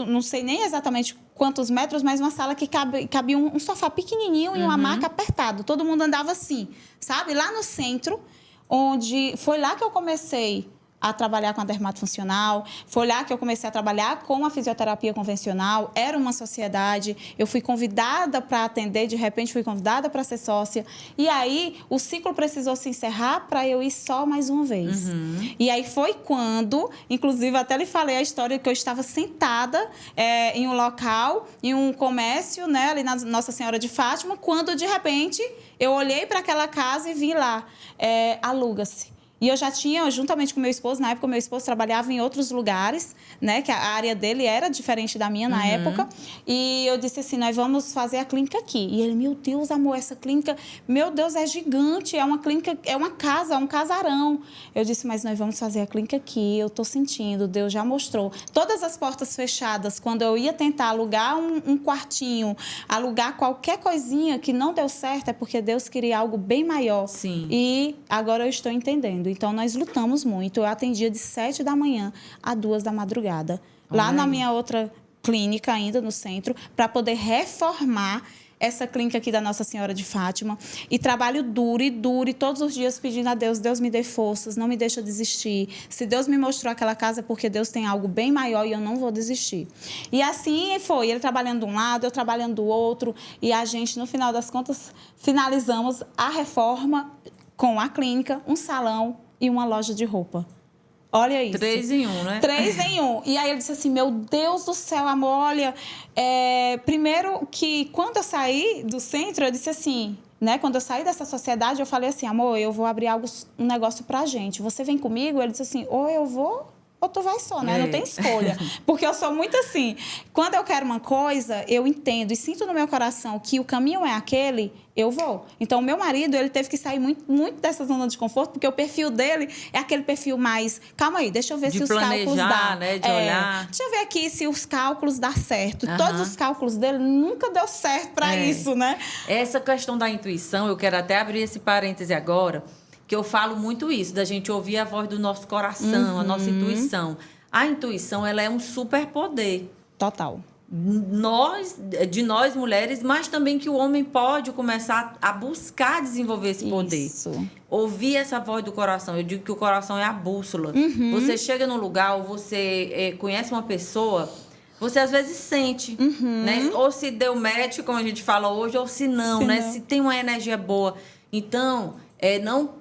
não sei nem exatamente quantos metros, mas uma sala que cabia um sofá pequenininho e uma maca apertado. Todo mundo andava assim, sabe? Lá no centro, onde foi lá que eu comecei a trabalhar com a dermatofuncional. Foi lá que eu comecei a trabalhar com a fisioterapia convencional. Era uma sociedade. Eu fui convidada para atender, de repente fui convidada para ser sócia. E aí o ciclo precisou se encerrar para eu ir só mais uma vez. E aí foi quando, inclusive até lhe falei a história que eu estava sentada em um local, em um comércio, né, ali na Nossa Senhora de Fátima, quando de repente eu olhei para aquela casa e vi lá, aluga-se. E eu já tinha, juntamente com meu esposo, na época, meu esposo trabalhava em outros lugares, né? Que a área dele era diferente da minha na época. E eu disse assim, nós vamos fazer a clínica aqui. E ele, meu Deus, amor, essa clínica, meu Deus, é gigante, é uma clínica, é uma casa, é um casarão. Eu disse, mas nós vamos fazer a clínica aqui, eu tô sentindo, Deus já mostrou. Todas as portas fechadas, quando eu ia tentar alugar um quartinho, alugar qualquer coisinha que não deu certo, é porque Deus queria algo bem maior. Sim. E agora eu estou entendendo. Então, nós lutamos muito. Eu atendia de 7 da manhã a 2 da madrugada. Lá na minha outra clínica, ainda no centro, para poder reformar essa clínica aqui da Nossa Senhora de Fátima. E trabalho duro e duro, e todos os dias pedindo a Deus, Deus me dê forças, não me deixa desistir. Se Deus me mostrou aquela casa, é porque Deus tem algo bem maior e eu não vou desistir. E assim foi, ele trabalhando de um lado, eu trabalhando do outro, e a gente, no final das contas, finalizamos a reforma com a clínica, um salão e uma loja de roupa. Olha isso. 3 em 1, né? 3 em 1. E aí ele disse assim, meu Deus do céu, amor, olha... primeiro que quando eu saí do centro, eu disse assim, né? Quando eu saí dessa sociedade, eu falei assim, amor, eu vou abrir um negócio pra gente. Você vem comigo? Ele disse assim, ou eu vou... ou tu vai só, né? Não tem escolha. Porque eu sou muito assim. Quando eu quero uma coisa, eu entendo e sinto no meu coração que o caminho é aquele, eu vou. Então, o meu marido, ele teve que sair muito, muito dessa zona de conforto, porque o perfil dele é aquele perfil mais... Calma aí, deixa eu ver se os cálculos dão. Né? De olhar. Deixa eu ver aqui se os cálculos dão certo. Todos os cálculos dele nunca deu certo para isso, né? Essa questão da intuição, eu quero até abrir esse parêntese agora, que eu falo muito isso, da gente ouvir a voz do nosso coração, a nossa intuição. A intuição, ela é um superpoder. Total. De nós mulheres, mas também que o homem pode começar a buscar desenvolver esse poder. Isso. Ouvir essa voz do coração. Eu digo que o coração é a bússola. Você chega num lugar ou você conhece uma pessoa, você às vezes sente, né? Ou se deu match, como a gente fala hoje, ou se não, né? Se tem uma energia boa. Então...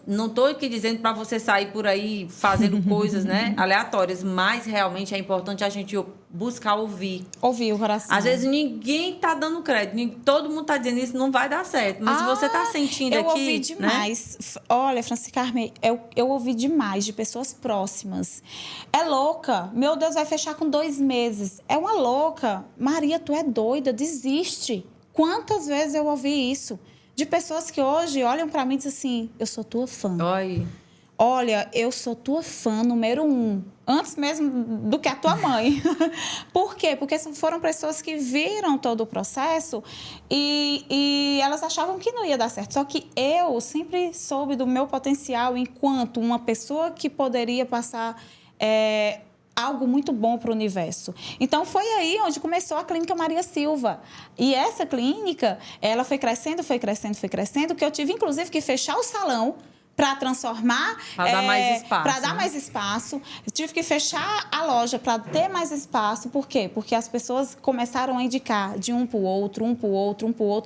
não estou aqui dizendo para você sair por aí fazendo coisas, né, aleatórias, mas realmente é importante a gente buscar ouvir. Ouvir o coração. Às vezes ninguém está dando crédito, todo mundo está dizendo isso, não vai dar certo. Mas se você está sentindo eu aqui... ouvi demais. Né? Olha, Francisca Carmen, eu ouvi demais de pessoas próximas. É louca. Meu Deus, vai fechar com 2 meses. É uma louca. Maria, tu é doida, desiste. Quantas vezes eu ouvi isso? De pessoas que hoje olham para mim e dizem assim, eu sou tua fã. Oi. Olha, eu sou tua fã número 1. Antes mesmo do que a tua mãe. Por quê? Porque foram pessoas que viram todo o processo e elas achavam que não ia dar certo. Só que eu sempre soube do meu potencial enquanto uma pessoa que poderia passar... algo muito bom para o universo. Então, foi aí onde começou a Clínica Maria Silva. E essa clínica, ela foi crescendo, que eu tive, inclusive, que fechar o salão para transformar... Para dar mais espaço. Para dar mais espaço. Eu tive que fechar a loja para ter mais espaço. Por quê? Porque as pessoas começaram a indicar de um para o outro.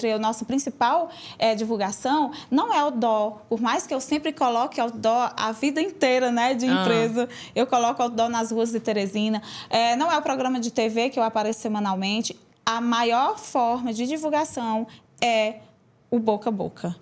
E a nossa principal divulgação não é o dó. Por mais que eu sempre coloque o dó a vida inteira, né, de empresa, eu coloco o dó nas ruas de Teresina. Não é o programa de TV que eu apareço semanalmente. A maior forma de divulgação é o boca a boca.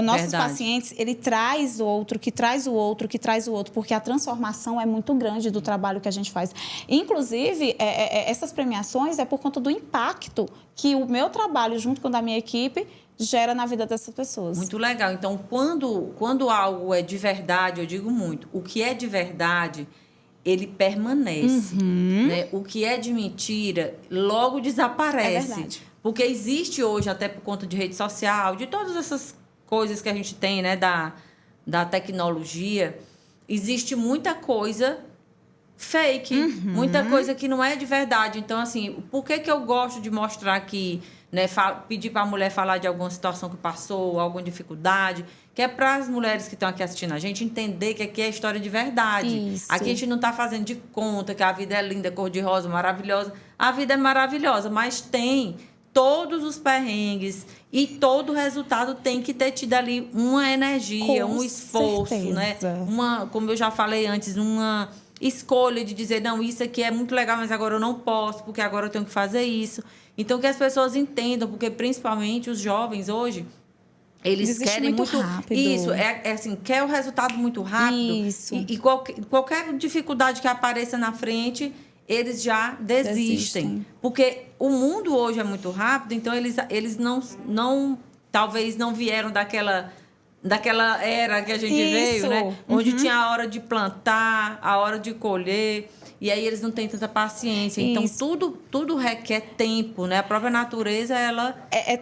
Nossos pacientes, ele traz outro, que traz o outro, porque a transformação é muito grande do trabalho que a gente faz. Inclusive, essas premiações é por conta do impacto que o meu trabalho, junto com o da minha equipe, gera na vida dessas pessoas. Muito legal. Então, quando algo é de verdade, eu digo muito, o que é de verdade, ele permanece. Né? O que é de mentira, logo desaparece. É verdade. Porque existe hoje, até por conta de rede social, de todas essas coisas que a gente tem, né, da tecnologia, existe muita coisa fake, muita coisa que não é de verdade. Então, assim, por que eu gosto de mostrar aqui né? Pedir para a mulher falar de alguma situação que passou, alguma dificuldade, que é para as mulheres que estão aqui assistindo a gente entender que aqui é história de verdade. Isso. Aqui a gente não está fazendo de conta que a vida é linda, cor-de-rosa, maravilhosa. A vida é maravilhosa, mas tem todos os perrengues e todo o resultado tem que ter tido ali uma energia, Com um esforço, né? certeza. Como eu já falei antes, uma escolha de dizer, não, isso aqui é muito legal, mas agora eu não posso, porque agora eu tenho que fazer isso. Então, que as pessoas entendam, porque principalmente os jovens hoje, eles Desiste querem muito rápido. Isso, é assim, quer o resultado muito rápido. Isso. E qualquer dificuldade que apareça na frente, eles já desistem. Porque o mundo hoje é muito rápido, então eles não talvez não vieram daquela era que a gente veio, né? Onde tinha a hora de plantar, a hora de colher. E aí eles não têm tanta paciência. Então, tudo requer tempo, né? A própria natureza, ela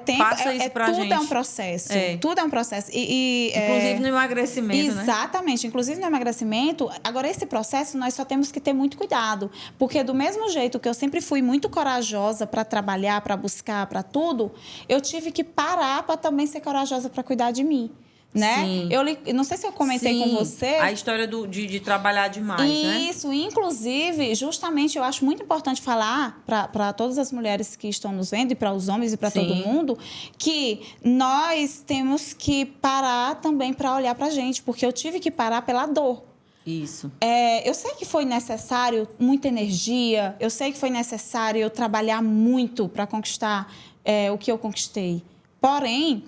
tempo, passa isso pra gente. Tudo é um processo. Tudo é um processo. Inclusive no emagrecimento, né? Exatamente. Inclusive no emagrecimento. Agora, esse processo, nós só temos que ter muito cuidado. Porque do mesmo jeito que eu sempre fui muito corajosa para trabalhar, para buscar, para tudo, eu tive que parar para também ser corajosa para cuidar de mim. Né? Sim. Eu não sei se eu comentei com você. A história de trabalhar demais, né? Isso, inclusive, justamente eu acho muito importante falar para todas as mulheres que estão nos vendo, e para os homens e para todo mundo, que nós temos que parar também para olhar para a gente, porque eu tive que parar pela dor. Isso. Eu sei que foi necessário muita energia, eu sei que foi necessário eu trabalhar muito para conquistar o que eu conquistei. Porém,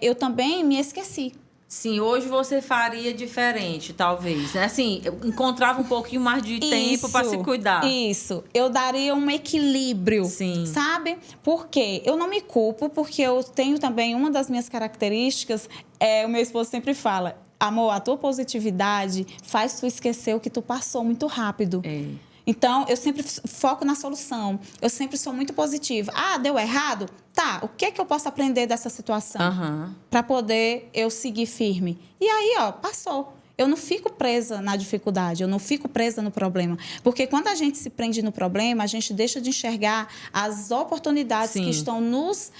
eu também me esqueci. Sim, hoje você faria diferente, talvez, né? Assim, eu encontrava um pouquinho mais de tempo para se cuidar. Isso. Eu daria um equilíbrio, Sim. sabe? Por quê? Eu não me culpo, porque eu tenho também uma das minhas características, o meu esposo sempre fala, amor, a tua positividade faz tu esquecer o que tu passou muito rápido. Então, eu sempre foco na solução. Eu sempre sou muito positiva. Ah, deu errado? Tá, o que é que eu posso aprender dessa situação? Para poder eu seguir firme. E aí, passou. Eu não fico presa na dificuldade, eu não fico presa no problema. Porque quando a gente se prende no problema, a gente deixa de enxergar as oportunidades que estão nos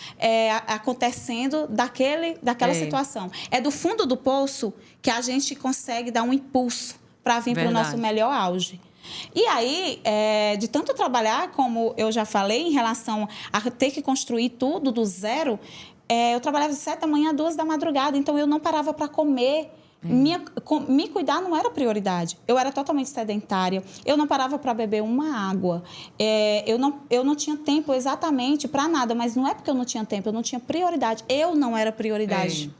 acontecendo daquela situação. É do fundo do poço que a gente consegue dar um impulso para vir para o nosso melhor auge. E aí, de tanto trabalhar, como eu já falei, em relação a ter que construir tudo do zero, eu trabalhava de 7 da manhã a 2 da madrugada, então eu não parava para comer. Me cuidar não era prioridade. Eu era totalmente sedentária. Eu não parava para beber uma água. Eu não tinha tempo exatamente para nada, mas não é porque eu não tinha tempo, eu não tinha prioridade. Eu não era prioridade.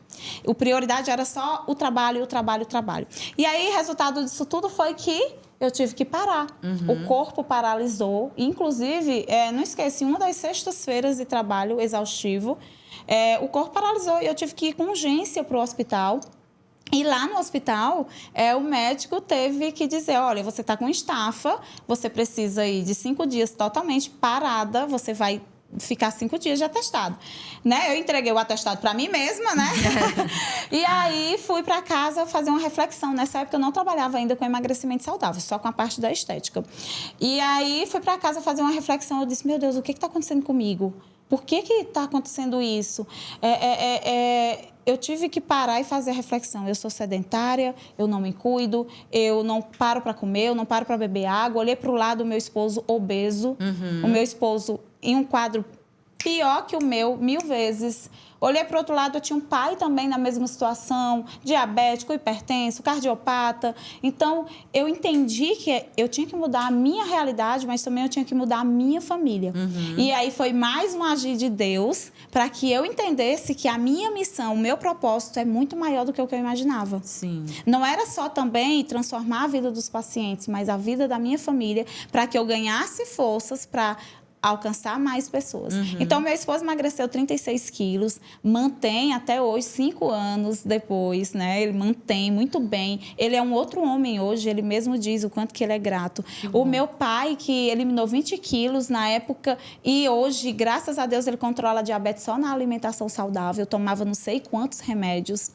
O prioridade era só o trabalho, o trabalho, o trabalho. E aí, resultado disso tudo foi que eu tive que parar. O corpo paralisou. Inclusive, não esqueci, uma das sextas-feiras de trabalho exaustivo, o corpo paralisou e eu tive que ir com urgência para o hospital. E lá no hospital, o médico teve que dizer, olha, você está com estafa, você precisa ir de 5 dias totalmente parada, você vai ficar 5 dias de atestado, né? Eu entreguei o atestado para mim mesma, né? E aí fui para casa fazer uma reflexão. Nessa época eu não trabalhava ainda com emagrecimento saudável, só com a parte da estética. E aí fui para casa fazer uma reflexão. Eu disse, meu Deus, o que está acontecendo comigo? Por que está acontecendo isso? Eu tive que parar e fazer a reflexão. Eu sou sedentária, eu não me cuido, eu não paro para comer, eu não paro para beber água. Olhei para o lado, o meu esposo obeso, o meu esposo em um quadro pior que o meu, 1000 vezes. Olhei para o outro lado, eu tinha um pai também na mesma situação, diabético, hipertenso, cardiopata. Então, eu entendi que eu tinha que mudar a minha realidade, mas também eu tinha que mudar a minha família. E aí foi mais um agir de Deus para que eu entendesse que a minha missão, o meu propósito é muito maior do que o que eu imaginava. Sim. Não era só também transformar a vida dos pacientes, mas a vida da minha família, para que eu ganhasse forças para alcançar mais pessoas. Então, meu esposo emagreceu 36 quilos, mantém até hoje, 5 anos depois, né? Ele mantém muito bem. Ele é um outro homem hoje, ele mesmo diz o quanto que ele é grato. O meu pai, que eliminou 20 quilos na época, e hoje, graças a Deus, ele controla a diabetes só na alimentação saudável, tomava não sei quantos remédios.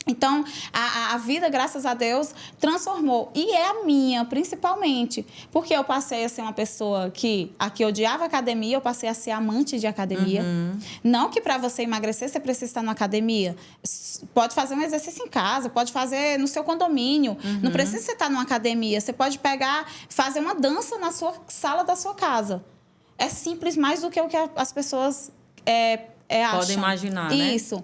Então, a vida, graças a Deus, transformou. E é a minha, principalmente. Porque eu passei a ser uma pessoa que odiava academia, eu passei a ser amante de academia. Não que para você emagrecer, você precisa estar na academia. Pode fazer um exercício em casa, pode fazer no seu condomínio. Não precisa você estar numa academia. Você pode fazer uma dança na sala da sua casa. É simples, mais do que o que as pessoas acham. Podem imaginar, né? Isso.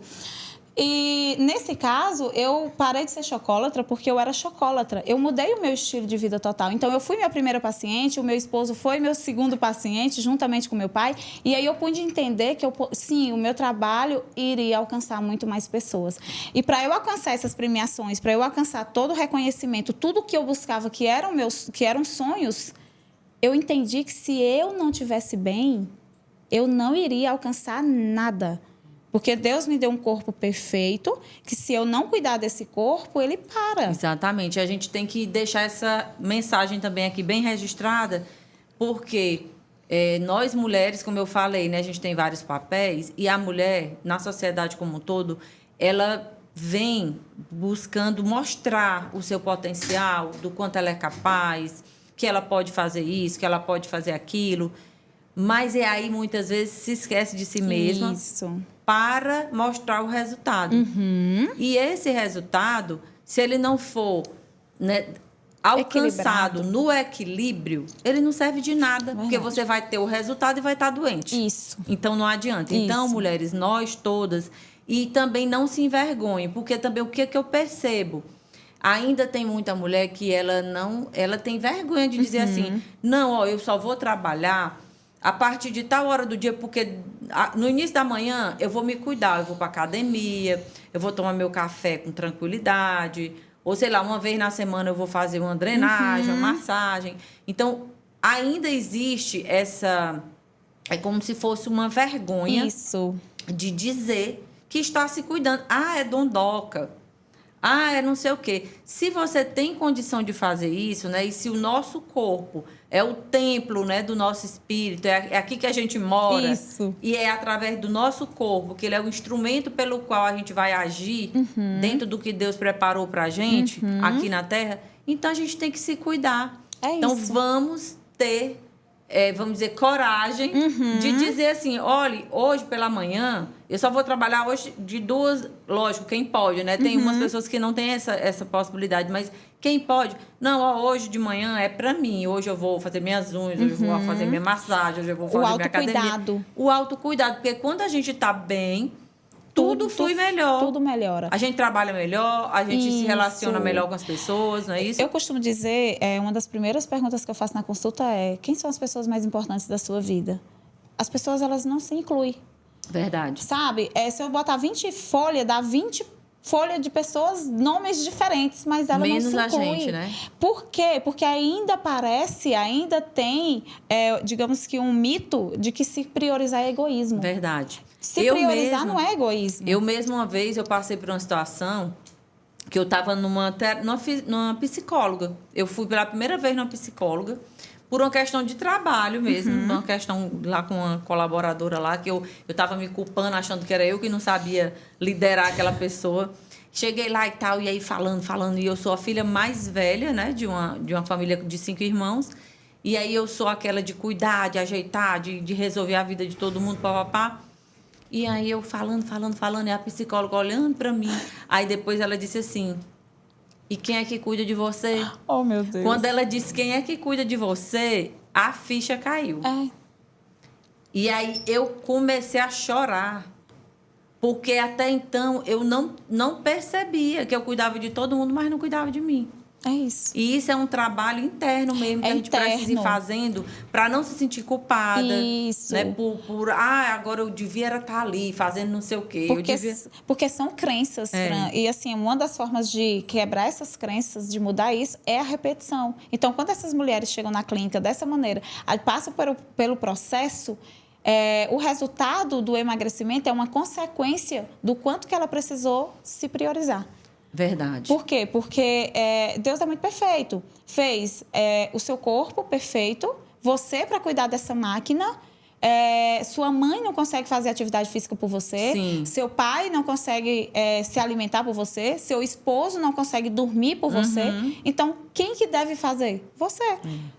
E, nesse caso, eu parei de ser chocólatra porque eu era chocólatra. Eu mudei o meu estilo de vida total. Então, eu fui minha primeira paciente, o meu esposo foi meu segundo paciente, juntamente com meu pai. E aí, eu pude entender que, sim, o meu trabalho iria alcançar muito mais pessoas. E para eu alcançar essas premiações, para eu alcançar todo o reconhecimento, tudo que eu buscava que eram sonhos, eu entendi que se eu não tivesse bem, eu não iria alcançar nada. Porque Deus me deu um corpo perfeito, que se eu não cuidar desse corpo, ele para. Exatamente. A gente tem que deixar essa mensagem também aqui bem registrada, porque nós mulheres, como eu falei, né, a gente tem vários papéis, e a mulher, na sociedade como um todo, ela vem buscando mostrar o seu potencial, do quanto ela é capaz, que ela pode fazer isso, que ela pode fazer aquilo. Mas aí, muitas vezes, se esquece de si mesma. Isso. Para mostrar o resultado. E esse resultado, se ele não for, né, alcançado no equilíbrio, ele não serve de nada. Porque você vai ter o resultado e vai estar doente. Isso. Então, não adianta. Isso. Então, mulheres, nós todas... E também não se envergonhem, porque também o que eu percebo? Ainda tem muita mulher que ela tem vergonha de dizer assim, não, ó, eu só vou trabalhar a partir de tal hora do dia, porque no início da manhã eu vou me cuidar, eu vou para academia, eu vou tomar meu café com tranquilidade, ou sei lá, uma vez na semana eu vou fazer uma drenagem, uma massagem. Então, ainda existe essa... É como se fosse uma vergonha de dizer que está se cuidando. Ah, é dondoca. Ah, é não sei o quê. Se você tem condição de fazer isso, né? E se o nosso corpo é o templo, né, do nosso espírito, é aqui que a gente mora. Isso. E é através do nosso corpo, que ele é o instrumento pelo qual a gente vai agir dentro do que Deus preparou pra gente aqui na Terra. Então, a gente tem que se cuidar. Então, vamos ter, vamos dizer, coragem de dizer assim, olha, hoje pela manhã... Eu só vou trabalhar hoje de 2... Lógico, quem pode, né? Tem umas pessoas que não têm essa possibilidade, mas quem pode? Não, ó, hoje de manhã é pra mim. Hoje eu vou fazer minhas unhas, hoje eu vou fazer minha massagem, hoje eu vou fazer minha academia. O autocuidado. Porque quando a gente tá bem, tudo flui melhor. Tudo melhora. A gente trabalha melhor, a gente se relaciona melhor com as pessoas, não é isso? Eu costumo dizer, uma das primeiras perguntas que eu faço na consulta é: quem são as pessoas mais importantes da sua vida? As pessoas, elas não se incluem. Verdade. Sabe? Se eu botar 20 folhas, dá 20 folhas de pessoas, nomes diferentes, mas ela menos não se inclui. a gente, né? Por quê? Porque ainda tem, digamos que um mito de que se priorizar é egoísmo. Verdade. Se priorizar não é egoísmo. Eu mesma, uma vez, eu passei por uma situação que eu estava numa psicóloga. Eu fui pela primeira vez numa psicóloga, por uma questão de trabalho mesmo, uma questão lá com uma colaboradora lá, que eu estava me culpando, achando que era eu que não sabia liderar aquela pessoa. Cheguei lá e tal, e aí falando, e eu sou a filha mais velha, né, de uma família de 5 irmãos, e aí eu sou aquela de cuidar, de ajeitar, de resolver a vida de todo mundo, papapá. E aí eu falando, e a psicóloga olhando para mim. Aí depois ela disse assim... E quem é que cuida de você? Oh, meu Deus. Quando ela disse quem é que cuida de você, a ficha caiu. E aí eu comecei a chorar. Porque até então eu não percebia que eu cuidava de todo mundo, mas não cuidava de mim. É isso. E isso é um trabalho interno mesmo, que a gente precisa ir fazendo para não se sentir culpada. Isso. Né? Agora eu devia estar ali fazendo não sei o quê. Porque são crenças, Fran. E assim, uma das formas de quebrar essas crenças, de mudar isso, é a repetição. Então, quando essas mulheres chegam na clínica dessa maneira, passam pelo processo... o resultado do emagrecimento é uma consequência do quanto que ela precisou se priorizar. Verdade. Por quê? Porque Deus é muito perfeito. Fez o seu corpo perfeito, você para cuidar dessa máquina, Sua mãe não consegue fazer atividade física por você. Sim. Seu pai não consegue se alimentar por você. Seu esposo não consegue dormir por você. Então, quem que deve fazer? Você.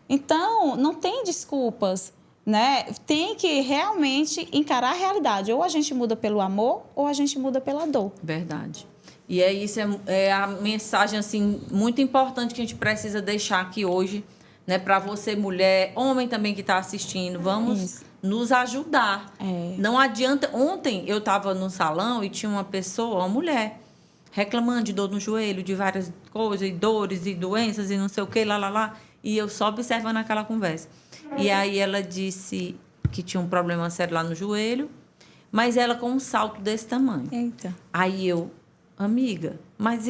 Então, não tem desculpas, né? Tem que realmente encarar a realidade. Ou a gente muda pelo amor, ou a gente muda pela dor. Verdade. E isso é a mensagem assim muito importante que a gente precisa deixar aqui hoje, né? Para você, mulher, homem também que está assistindo, vamos nos ajudar. Não adianta. Ontem eu estava no salão e tinha uma pessoa, uma mulher, reclamando de dor no joelho, de várias coisas, e dores e doenças e não sei o que, lá. E eu só observando aquela conversa. E aí ela disse que tinha um problema sério lá no joelho, mas ela com um salto desse tamanho. Eita. Aí eu, amiga, mas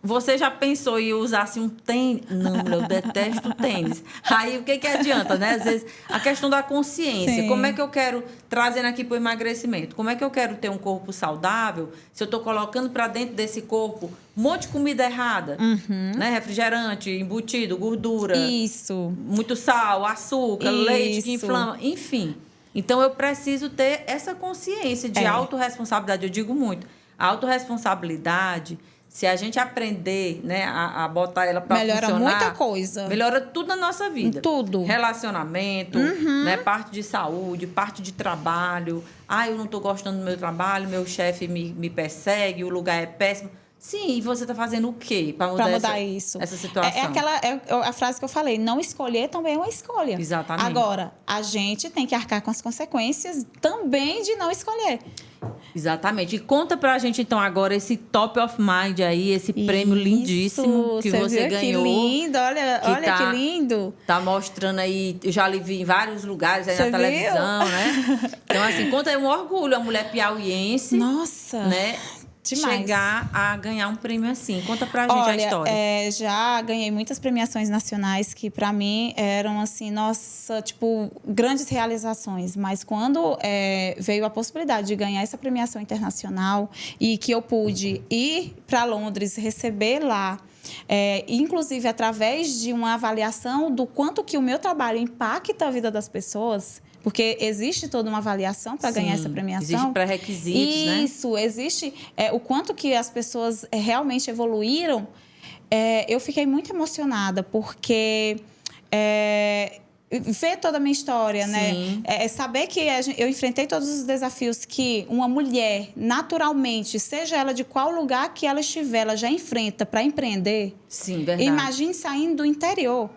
você já pensou em usar assim, um tênis? Não, eu detesto tênis. Aí o que adianta, né? Às vezes, a questão da consciência. Sim. Como é que eu quero, trazendo aqui para o emagrecimento, como é que eu quero ter um corpo saudável se eu estou colocando para dentro desse corpo um monte de comida errada? Né? Refrigerante, embutido, gordura. Isso. Muito sal, açúcar, leite que inflama, enfim. Então, eu preciso ter essa consciência de autorresponsabilidade. Eu digo muito. A autorresponsabilidade, se a gente aprender, né, a botar ela para funcionar... Melhora muita coisa. Melhora tudo na nossa vida. Tudo. Relacionamento, né, parte de saúde, parte de trabalho. Eu não estou gostando do meu trabalho, meu chefe me persegue, o lugar é péssimo. Sim, e você está fazendo o quê para mudar isso? Essa situação? A frase que eu falei, não escolher também é uma escolha. Exatamente. Agora, a gente tem que arcar com as consequências também de não escolher. Exatamente. E conta pra gente, então, agora esse Top of Mind aí, esse prêmio lindíssimo que você ganhou. Que lindo, olha que lindo. Tá mostrando aí, eu já lhe vi em vários lugares aí Você na televisão, né? Então, assim, conta aí um orgulho, a mulher piauiense. Nossa! Né? Demais. Chegar a ganhar um prêmio assim. Conta pra gente a história. Já ganhei muitas premiações nacionais que para mim eram assim, nossa, tipo, grandes realizações. Mas quando veio a possibilidade de ganhar essa premiação internacional e que eu pude ir para Londres, receber lá, inclusive através de uma avaliação do quanto que o meu trabalho impacta a vida das pessoas. Porque existe toda uma avaliação para ganhar essa premiação. Existe pré-requisitos, né? Isso, existe o quanto que as pessoas realmente evoluíram. Eu fiquei muito emocionada, porque ver toda a minha história, Sim. né? Saber que eu enfrentei todos os desafios que uma mulher, naturalmente, seja ela de qual lugar que ela estiver, ela já enfrenta para empreender. Sim, verdade. Imagine saindo do interior.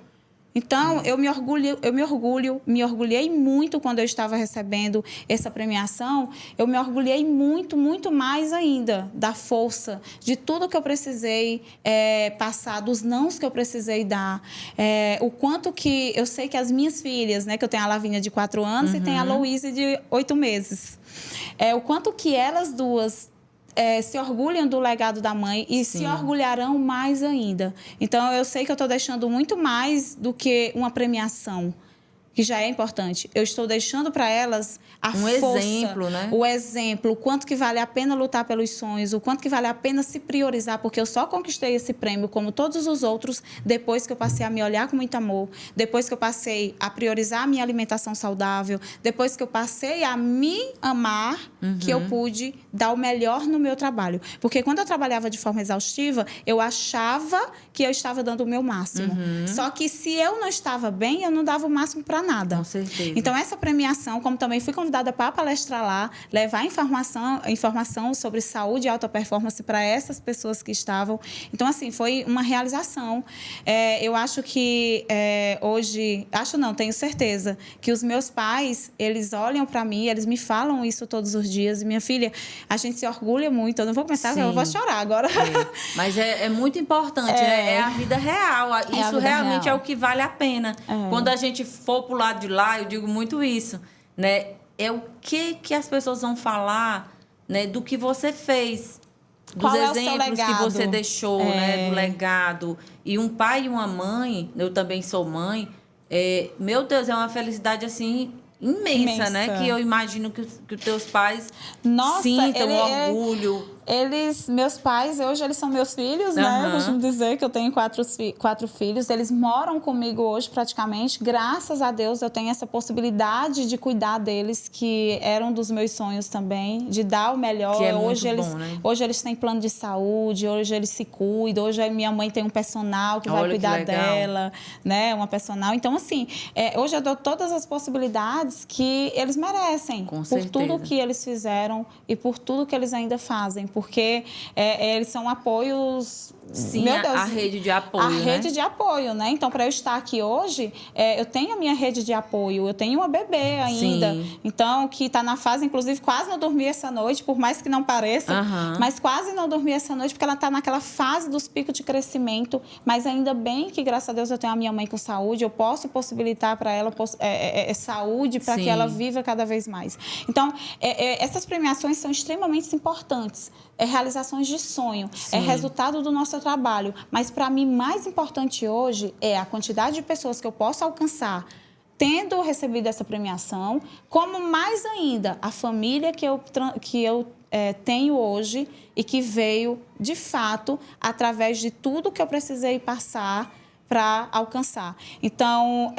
Então, eu me orgulhei muito quando eu estava recebendo essa premiação. Eu me orgulhei muito, muito mais ainda da força, de tudo que eu precisei passar, dos nãos que eu precisei dar. O quanto que eu sei que as minhas filhas, né, que eu tenho a Lavínia de 4 anos e tenho a Louise de 8 meses. O quanto que elas duas se orgulham do legado da mãe e se orgulharão mais ainda. Então, eu sei que eu estou deixando muito mais do que uma premiação, que já é importante. Eu estou deixando para elas a força, exemplo, né? O exemplo, o quanto que vale a pena lutar pelos sonhos, o quanto que vale a pena se priorizar, porque eu só conquistei esse prêmio, como todos os outros, depois que eu passei a me olhar com muito amor, depois que eu passei a priorizar a minha alimentação saudável, depois que eu passei a me amar, que eu pude dar o melhor no meu trabalho. Porque quando eu trabalhava de forma exaustiva, eu achava que eu estava dando o meu máximo. Só que se eu não estava bem, eu não dava o máximo para nada. Com certeza. Então, essa premiação, como também fui convidada para palestrar lá, levar informação sobre saúde e alta performance para essas pessoas que estavam. Então, assim, foi uma realização. Eu acho que hoje... Acho não, tenho certeza que os meus pais, eles olham para mim, eles me falam isso todos os dias. E minha filha, a gente se orgulha muito. Eu não vou começar, eu vou chorar agora. Mas é muito importante, né? É a vida real. Isso realmente é o que vale a pena. Quando a gente for pro lado de lá, eu digo muito isso, né? É o que as pessoas vão falar, né, do que você fez, dos exemplos que você deixou, né, do legado. E um pai e uma mãe, eu também sou mãe, meu Deus, é uma felicidade assim imensa, né? Que eu imagino que os teus pais sintam orgulho. Meus pais, hoje eles são meus filhos, né? Eu costumo dizer que eu tenho quatro filhos. Eles moram comigo hoje praticamente. Graças a Deus eu tenho essa possibilidade de cuidar deles, que era um dos meus sonhos também, de dar o melhor. Que é hoje muito eles, bom, né? Hoje eles têm plano de saúde, hoje eles se cuidam. Hoje a minha mãe tem um personal que vai cuidar dela, né? Uma personal. Então, assim, hoje eu dou todas as possibilidades que eles merecem. Com por certeza. tudo que eles fizeram e por tudo que eles ainda fazem. Porque eles são apoios... Sim, meu Deus, a rede de apoio, rede de apoio, né? Então, para eu estar aqui hoje, eu tenho a minha rede de apoio. Eu tenho uma bebê ainda. Sim. Então, que está na fase, inclusive, quase não dormi essa noite, por mais que não pareça. Mas quase não dormi essa noite, porque ela está naquela fase dos picos de crescimento. Mas ainda bem que, graças a Deus, eu tenho a minha mãe com saúde. Eu posso possibilitar para ela saúde, para que ela viva cada vez mais. Então, essas premiações são extremamente importantes. Realizações de sonho. Sim. É resultado do nosso trabalho. Mas, para mim, mais importante hoje é a quantidade de pessoas que eu posso alcançar tendo recebido essa premiação, como mais ainda a família que eu tenho hoje e que veio, de fato, através de tudo que eu precisei passar para alcançar. Então,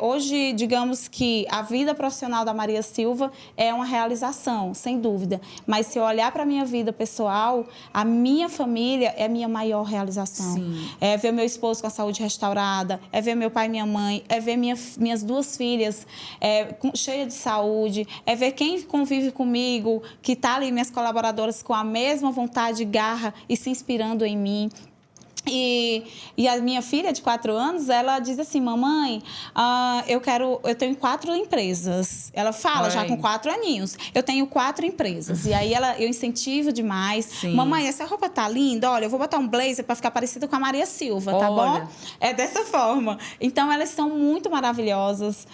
hoje, digamos que a vida profissional da Maria Silva é uma realização, sem dúvida. Mas se eu olhar para a minha vida pessoal, a minha família é a minha maior realização. Sim. É ver meu esposo com a saúde restaurada, é ver meu pai e minha mãe, é ver minhas duas filhas cheias de saúde, é ver quem convive comigo, que está ali, minhas colaboradoras com a mesma vontade, garra e se inspirando em mim. E a minha filha de 4 anos, ela diz assim, mamãe, eu tenho 4 empresas. Ela fala já com 4 aninhos, eu tenho 4 empresas. E aí eu incentivo demais. Sim. Mamãe, essa roupa tá linda, olha, eu vou botar um blazer para ficar parecida com a Maria Silva, tá bom? É dessa forma. Então, elas são muito maravilhosas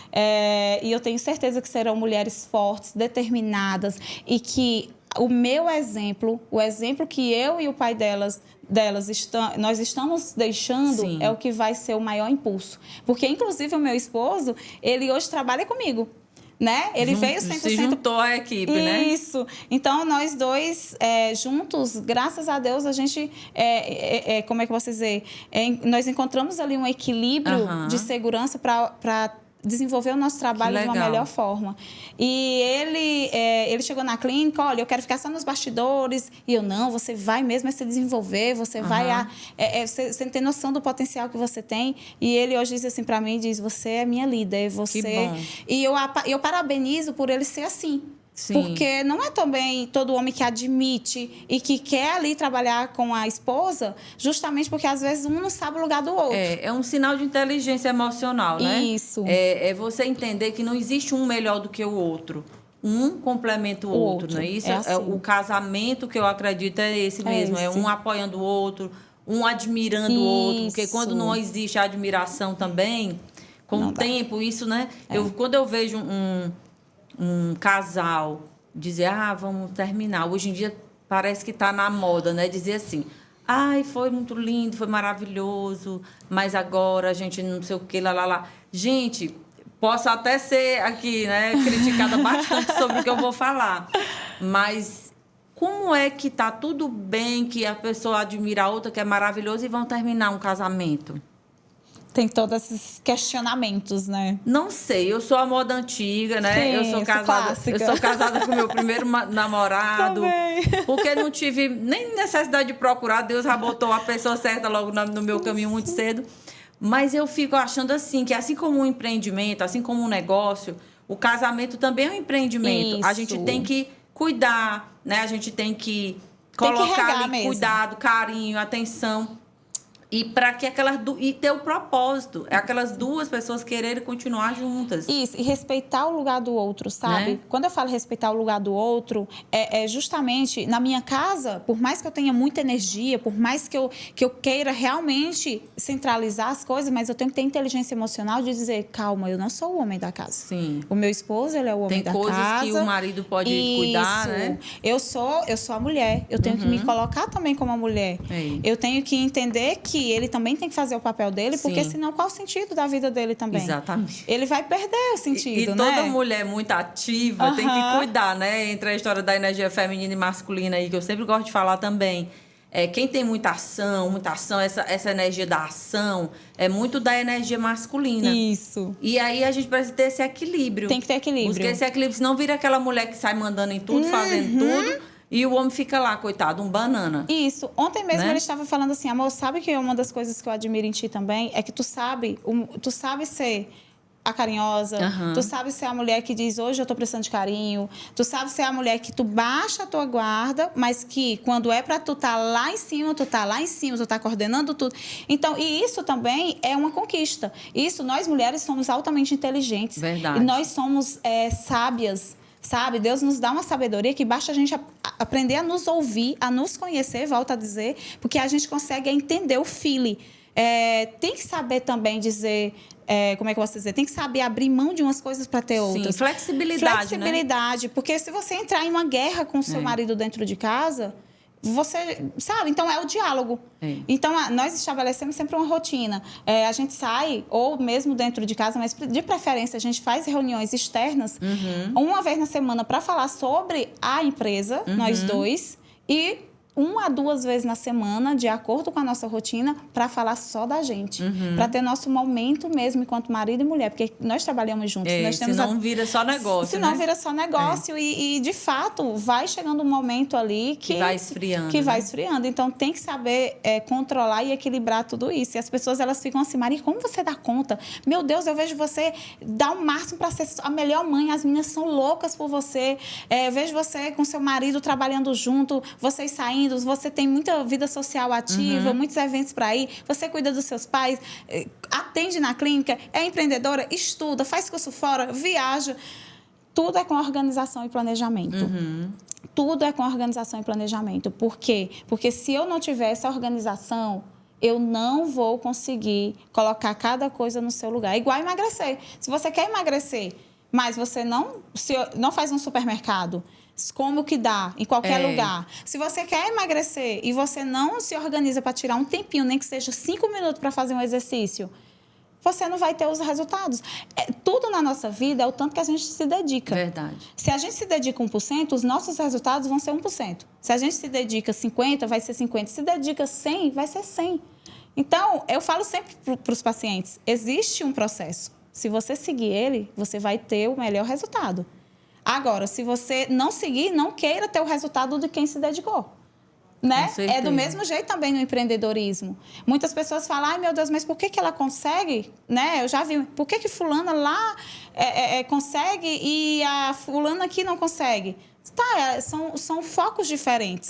e eu tenho certeza que serão mulheres fortes, determinadas e que o meu exemplo, o exemplo que eu e o pai nós estamos deixando, Sim, é o que vai ser o maior impulso. Porque, inclusive, o meu esposo, ele hoje trabalha comigo. Né? Ele veio 100%... Se juntou à equipe, né? Isso. Então, nós dois juntos, graças a Deus, a gente... como é que eu posso dizer? Nós encontramos ali um equilíbrio de segurança para desenvolver o nosso trabalho de uma melhor forma. E ele chegou na clínica, olha, eu quero ficar só nos bastidores. E eu, não, você vai mesmo se desenvolver, você vai... você tem noção do potencial que você tem. E ele hoje diz assim para mim, diz, você é minha líder, você... Que bom. E eu parabenizo por ele ser assim. Sim. Porque não é também todo homem que admite e que quer ali trabalhar com a esposa, justamente porque às vezes um não sabe o lugar do outro. É um sinal de inteligência emocional, né? Isso. É você entender que não existe um melhor do que o outro. Um complementa o outro, não é isso? Assim. O casamento que eu acredito é esse mesmo. É um apoiando o outro, um admirando o outro. Porque quando não existe a admiração também, com o tempo, isso, né? Quando eu vejo um casal dizer, vamos terminar. Hoje em dia parece que está na moda, né? Dizer assim, foi muito lindo, foi maravilhoso, mas agora a gente não sei o que, lá. Gente, posso até ser aqui, né, criticada bastante sobre o que eu vou falar, mas como é que tá tudo bem que a pessoa admira a outra, que é maravilhoso, e vão terminar um casamento? Tem todos esses questionamentos, né? Não sei, eu sou a moda antiga, né? Sim, eu sou casada com o meu primeiro namorado. Também. Porque não tive nem necessidade de procurar, Deus já botou a pessoa certa logo no meu caminho muito cedo. Mas eu fico achando assim, que assim como um empreendimento, assim como um negócio, o casamento também é um empreendimento. Isso. A gente tem que cuidar, né? A gente tem que colocar ali mesmo. Cuidado, carinho, atenção. E para que e ter o propósito, aquelas duas pessoas quererem continuar juntas. Isso, e respeitar o lugar do outro, sabe? Né? Quando eu falo respeitar o lugar do outro, é justamente na minha casa, por mais que eu tenha muita energia, por mais que eu queira realmente centralizar as coisas, mas eu tenho que ter inteligência emocional de dizer, calma, eu não sou o homem da casa. Sim. O meu esposo, ele é o homem da casa. Tem coisas que o marido pode cuidar, né? Eu sou a mulher, eu tenho que me colocar também como a mulher. Eu tenho que entender que que ele também tem que fazer o papel dele, porque Sim. senão qual o sentido da vida dele também? Exatamente. Ele vai perder o sentido, E né? toda mulher muito ativa tem que cuidar, né? Entre a história da energia feminina e masculina aí, que eu sempre gosto de falar também. Quem tem muita ação, essa energia da ação, é muito da energia masculina. Isso. E aí a gente precisa ter esse equilíbrio. Tem que ter equilíbrio. Buscar esse equilíbrio, senão vira aquela mulher que sai mandando em tudo, fazendo tudo, e o homem fica lá, coitado, um banana. Isso. Ontem mesmo Né? ele estava falando assim, amor, sabe que uma das coisas que eu admiro em ti também é que tu sabe ser a carinhosa, tu sabe ser a mulher que diz, hoje eu tô precisando de carinho, tu sabe ser a mulher que tu baixa a tua guarda, mas que quando é pra tu tá lá em cima, tu tá coordenando tudo. Então, e isso também é uma conquista. Isso, nós mulheres somos altamente inteligentes. Verdade. E nós somos sábias. Sabe? Deus nos dá uma sabedoria que basta a gente aprender a nos ouvir, a nos conhecer, volto a dizer, porque a gente consegue entender o feeling. Tem que saber também dizer, como é que eu posso dizer? Tem que saber abrir mão de umas coisas para ter outras. Sim, flexibilidade, Flexibilidade, porque se você entrar em uma guerra com o seu marido dentro de casa, você sabe, então é o diálogo. Então, nós estabelecemos sempre uma rotina. A gente sai, ou mesmo dentro de casa, mas de preferência a gente faz reuniões externas, uma vez na semana para falar sobre a empresa, nós dois, e 1 a 2 vezes na semana, de acordo com a nossa rotina, para falar só da gente. Para ter nosso momento mesmo, enquanto marido e mulher. Porque nós trabalhamos juntos. Nós temos senão vira só negócio, senão né? vira só negócio. E, de fato, vai chegando um momento ali que vai esfriando. Que vai né? esfriando. Então, tem que saber controlar e equilibrar tudo isso. E as pessoas, elas ficam assim, Maria, como você dá conta? Meu Deus, eu vejo você dar o máximo para ser a melhor mãe. As meninas são loucas por você. Eu vejo você com seu marido trabalhando junto, vocês saindo, você tem muita vida social ativa, muitos eventos para ir, você cuida dos seus pais, atende na clínica, é empreendedora, estuda, faz curso fora, viaja. Tudo é com organização e planejamento. Tudo é com organização e planejamento. Por quê? Porque se eu não tiver essa organização, eu não vou conseguir colocar cada coisa no seu lugar. É igual emagrecer. Se você quer emagrecer, mas você não faz um supermercado, como que dá, em qualquer lugar. Se você quer emagrecer e você não se organiza para tirar um tempinho, nem que seja 5 minutos para fazer um exercício, você não vai ter os resultados. Tudo na nossa vida é o tanto que a gente se dedica. Verdade. Se a gente se dedica 1%, os nossos resultados vão ser 1%. Se a gente se dedica 50%, vai ser 50%. Se dedica 100%, vai ser 100%. Então, eu falo sempre para os pacientes, existe um processo. Se você seguir ele, você vai ter o melhor resultado. Agora, se você não seguir, não queira ter o resultado de quem se dedicou. Né? É do mesmo jeito também no empreendedorismo. Muitas pessoas falam, ai meu Deus, mas por que ela consegue? Né? Eu já vi, por que fulana lá consegue e a fulana aqui não consegue? Tá, são focos diferentes.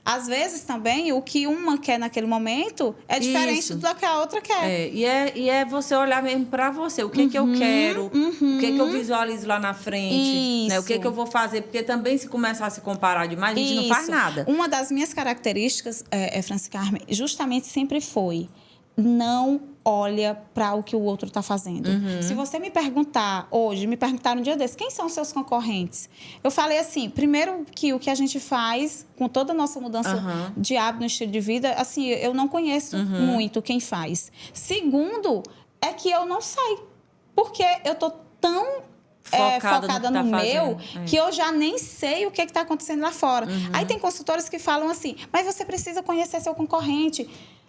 Às vezes também o que uma quer naquele momento é diferente do que a outra quer. E é você olhar mesmo para você. O que que eu quero? O que que eu visualizo lá na frente? Né? O que que eu vou fazer? Porque também se começar a se comparar demais, a gente não faz nada. Uma das minhas características, Franci Carmen, justamente sempre foi não olha para o que o outro está fazendo. Se você me perguntar hoje, me perguntaram um dia desse, quem são os seus concorrentes? Eu falei assim, primeiro que o que a gente faz com toda a nossa mudança de hábito no estilo de vida, assim, eu não conheço muito quem faz. Segundo, é que eu não sei. Porque eu tô tão focada no meu, que eu já nem sei o que está acontecendo lá fora. Aí tem consultores que falam assim, mas você precisa conhecer seu concorrente.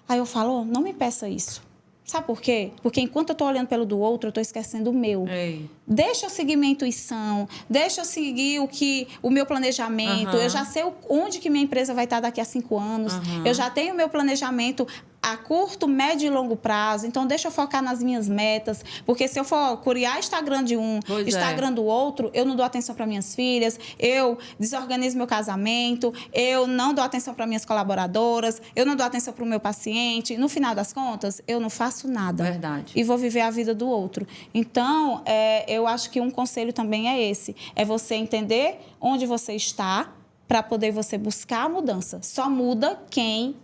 Aí eu falo, não me peça isso. Sabe por quê? Porque enquanto eu estou olhando pelo do outro, eu estou esquecendo o meu. Deixa eu seguir minha intuição, deixa eu seguir o meu planejamento. Eu já sei onde que minha empresa vai estar daqui a 5 anos. Eu já tenho o meu planejamento a curto, médio e longo prazo. Então, deixa eu focar nas minhas metas. Porque se eu for criar Instagram de um, Instagram do outro, eu não dou atenção para minhas filhas, eu desorganizo meu casamento, eu não dou atenção para minhas colaboradoras, eu não dou atenção para o meu paciente. No final das contas, eu não faço nada. Verdade. E vou viver a vida do outro. Então, eu acho que um conselho também é esse. É você entender onde você está para poder você buscar a mudança. Só muda quem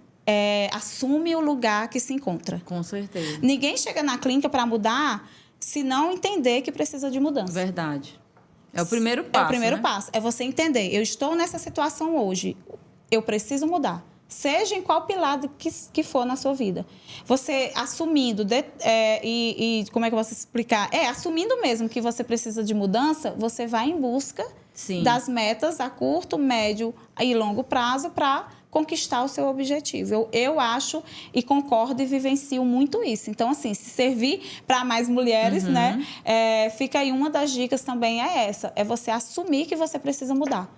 assume o lugar que se encontra. Com certeza. Ninguém chega na clínica para mudar se não entender que precisa de mudança. Verdade. É o primeiro passo. É o primeiro passo. É você entender. Eu estou nessa situação hoje. Eu preciso mudar. Seja em qual pilar que for na sua vida. Você assumindo, como é que eu posso explicar? Assumindo mesmo que você precisa de mudança, você vai em busca Sim. das metas a curto, médio e longo prazo para conquistar o seu objetivo. Eu acho e concordo e vivencio muito isso. Então, assim, se servir para mais mulheres, né? Fica aí uma das dicas também essa. É você assumir que você precisa mudar.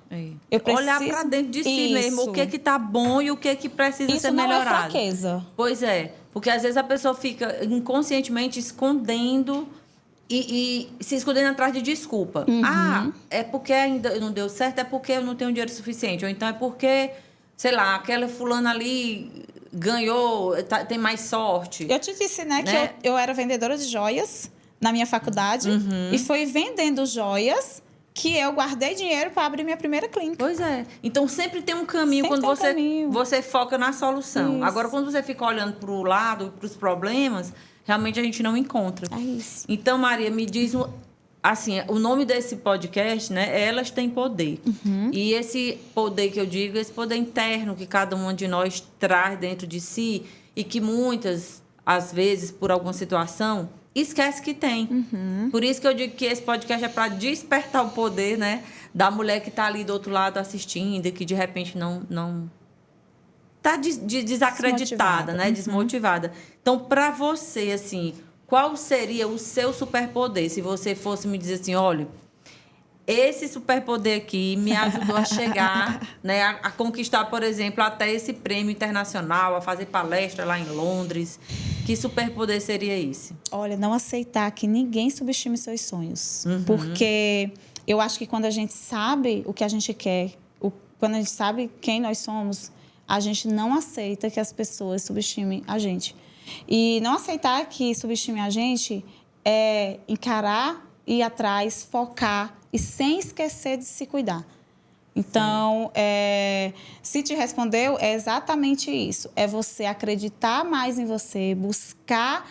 Olhar para dentro de si mesmo. O que está bom e o que precisa ser melhorado. Isso não é fraqueza. Pois é. Porque, às vezes, a pessoa fica inconscientemente escondendo e se escondendo atrás de desculpa. É porque ainda não deu certo, é porque eu não tenho dinheiro suficiente. Ou então é porque... sei lá, aquela fulana ali ganhou, tem mais sorte. Eu te disse, né? Que eu era vendedora de joias na minha faculdade. E foi vendendo joias que eu guardei dinheiro para abrir minha primeira clínica. Pois é. Então, sempre tem um caminho quando você foca na solução. Isso. Agora, quando você fica olhando para o lado, para os problemas, realmente a gente não encontra. É isso. Então, Maria, me diz... assim, o nome desse podcast, né? Elas Têm Poder. E esse poder que eu digo, esse poder interno que cada uma de nós traz dentro de si e que muitas, às vezes, por alguma situação, esquece que tem. Por isso que eu digo que esse podcast é para despertar o poder, né? Da mulher que está ali do outro lado assistindo e que, de repente, não está desacreditada, né? Desmotivada. Então, para você, assim... qual seria o seu superpoder? Se você fosse me dizer assim, olha, esse superpoder aqui me ajudou a chegar, né, a conquistar, por exemplo, até esse prêmio internacional, a fazer palestra lá em Londres. Que superpoder seria esse? Olha, não aceitar que ninguém subestime seus sonhos. Porque eu acho que quando a gente sabe o que a gente quer, quando a gente sabe quem nós somos, a gente não aceita que as pessoas subestimem a gente. E não aceitar que subestime a gente é encarar, ir atrás, focar e sem esquecer de se cuidar. Então, se te respondeu, é exatamente isso. É você acreditar mais em você, buscar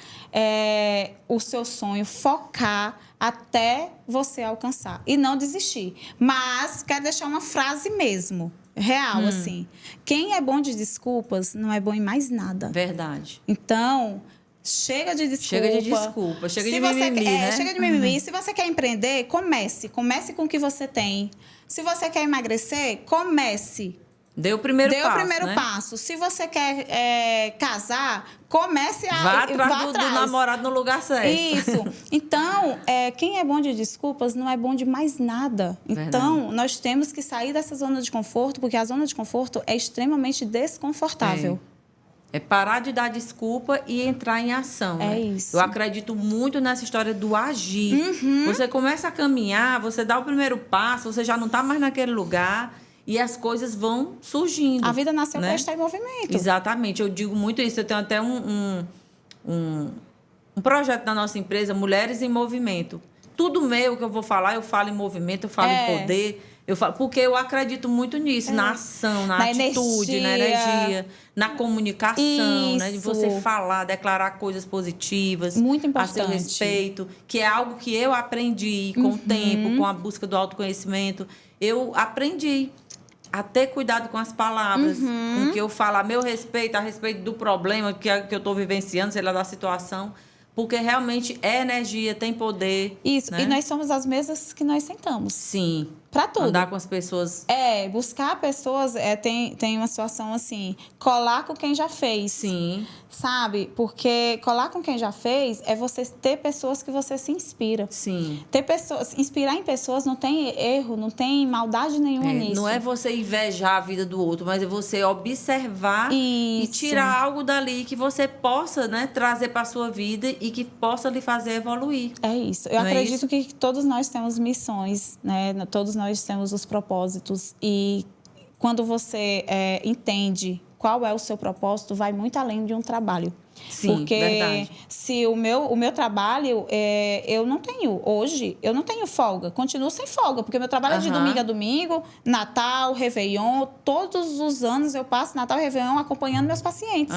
o seu sonho, focar até você alcançar. E não desistir. Mas quero deixar uma frase mesmo. Real, assim. Quem é bom de desculpas não é bom em mais nada. Verdade. Então, chega de desculpa. Chega de mimimi, né? Chega de mimimi. Se você quer empreender, comece. Comece com o que você tem. Se você quer emagrecer, comece. Dê o primeiro passo. Se você quer casar, comece a... Vá atrás do namorado no lugar certo. Isso. Então, quem é bom de desculpas não é bom de mais nada. Verdade. Então, nós temos que sair dessa zona de conforto, porque a zona de conforto é extremamente desconfortável. É parar de dar desculpa e entrar em ação. É isso. Eu acredito muito nessa história do agir. Você começa a caminhar, você dá o primeiro passo, você já não está mais naquele lugar... e as coisas vão surgindo. A vida nasceu né? para estar em movimento. Exatamente. Eu digo muito isso. Eu tenho até um projeto na nossa empresa, Mulheres em Movimento. Tudo meu que eu vou falar, eu falo em movimento, eu falo em poder. Porque eu acredito muito nisso, na ação, na atitude, na energia, na comunicação, né? De você falar, declarar coisas positivas. Muito importante. A seu respeito, que é algo que eu aprendi com o tempo, com a busca do autoconhecimento. Eu aprendi a ter cuidado com as palavras, com o que eu falo a meu respeito, a respeito do problema que eu estou vivenciando, sei lá, da situação. Porque realmente é energia, tem poder. Isso, né? E nós somos as mesmas que nós sentamos. Sim. Para tudo. Andar com as pessoas. Buscar pessoas, tem uma situação assim, colar com quem já fez. Sim. Sabe? Porque colar com quem já fez é você ter pessoas que você se inspira. Sim. Inspirar em pessoas não tem erro, não tem maldade nenhuma nisso. Não é você invejar a vida do outro, mas é você observar e tirar algo dali que você possa, né, trazer para a sua vida e que possa lhe fazer evoluir. É isso. Eu acredito que todos nós temos missões, né? Todos nós temos os propósitos e quando você entende qual é o seu propósito, vai muito além de um trabalho. Sim, porque verdade. Se o meu trabalho, eu não tenho folga, continuo sem folga, porque meu trabalho é de domingo a domingo, Natal, Réveillon, todos os anos eu passo Natal e Réveillon acompanhando meus pacientes.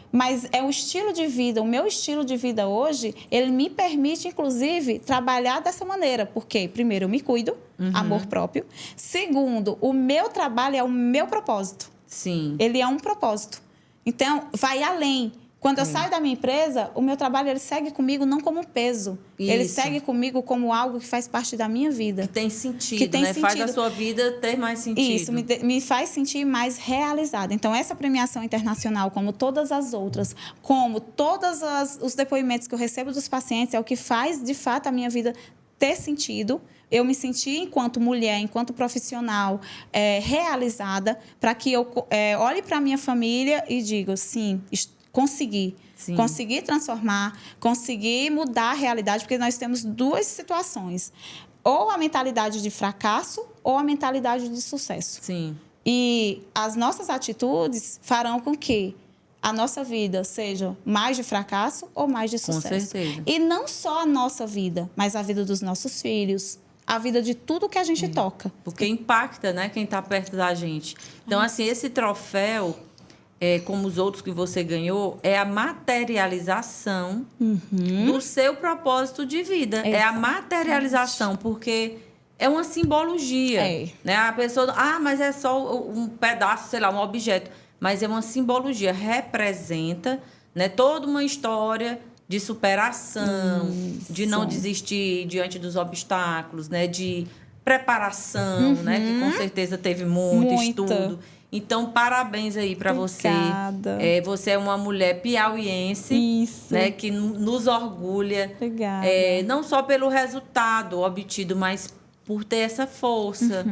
Mas é o estilo de vida, o meu estilo de vida hoje, ele me permite, inclusive, trabalhar dessa maneira, porque, primeiro, eu me cuido, amor próprio. Segundo, o meu trabalho é o meu propósito. Sim. Ele é um propósito. Então, vai além. Quando eu saio da minha empresa, o meu trabalho ele segue comigo não como um peso. Isso. Ele segue comigo como algo que faz parte da minha vida. Que tem sentido, que tem né? sentido. Faz a sua vida ter mais sentido. Isso, me faz sentir mais realizada. Então, essa premiação internacional, como todas as outras, como todos os depoimentos que eu recebo dos pacientes, é o que faz, de fato, a minha vida ter sentido. Eu me senti, enquanto mulher, enquanto profissional, realizada, para que eu olhe para a minha família e diga, sim, consegui. Sim. Consegui transformar, consegui mudar a realidade, porque nós temos duas situações. Ou a mentalidade de fracasso ou a mentalidade de sucesso. Sim. E as nossas atitudes farão com que a nossa vida seja mais de fracasso ou mais de sucesso. Com certeza. E não só a nossa vida, mas a vida dos nossos filhos, a vida de tudo que a gente toca. Porque impacta, né, quem está perto da gente. Então, assim, esse troféu, como os outros que você ganhou, é a materialização do seu propósito de vida. Exatamente. É a materialização, porque é uma simbologia. Né? A pessoa, mas é só um pedaço, sei lá, um objeto. Mas é uma simbologia, representa, né, toda uma história de superação, de não desistir diante dos obstáculos, né, de preparação, né, que com certeza teve muito estudo. Então, parabéns aí para você. Você é uma mulher piauiense, né, que nos orgulha. Obrigada. Não só pelo resultado obtido, mas por ter essa força,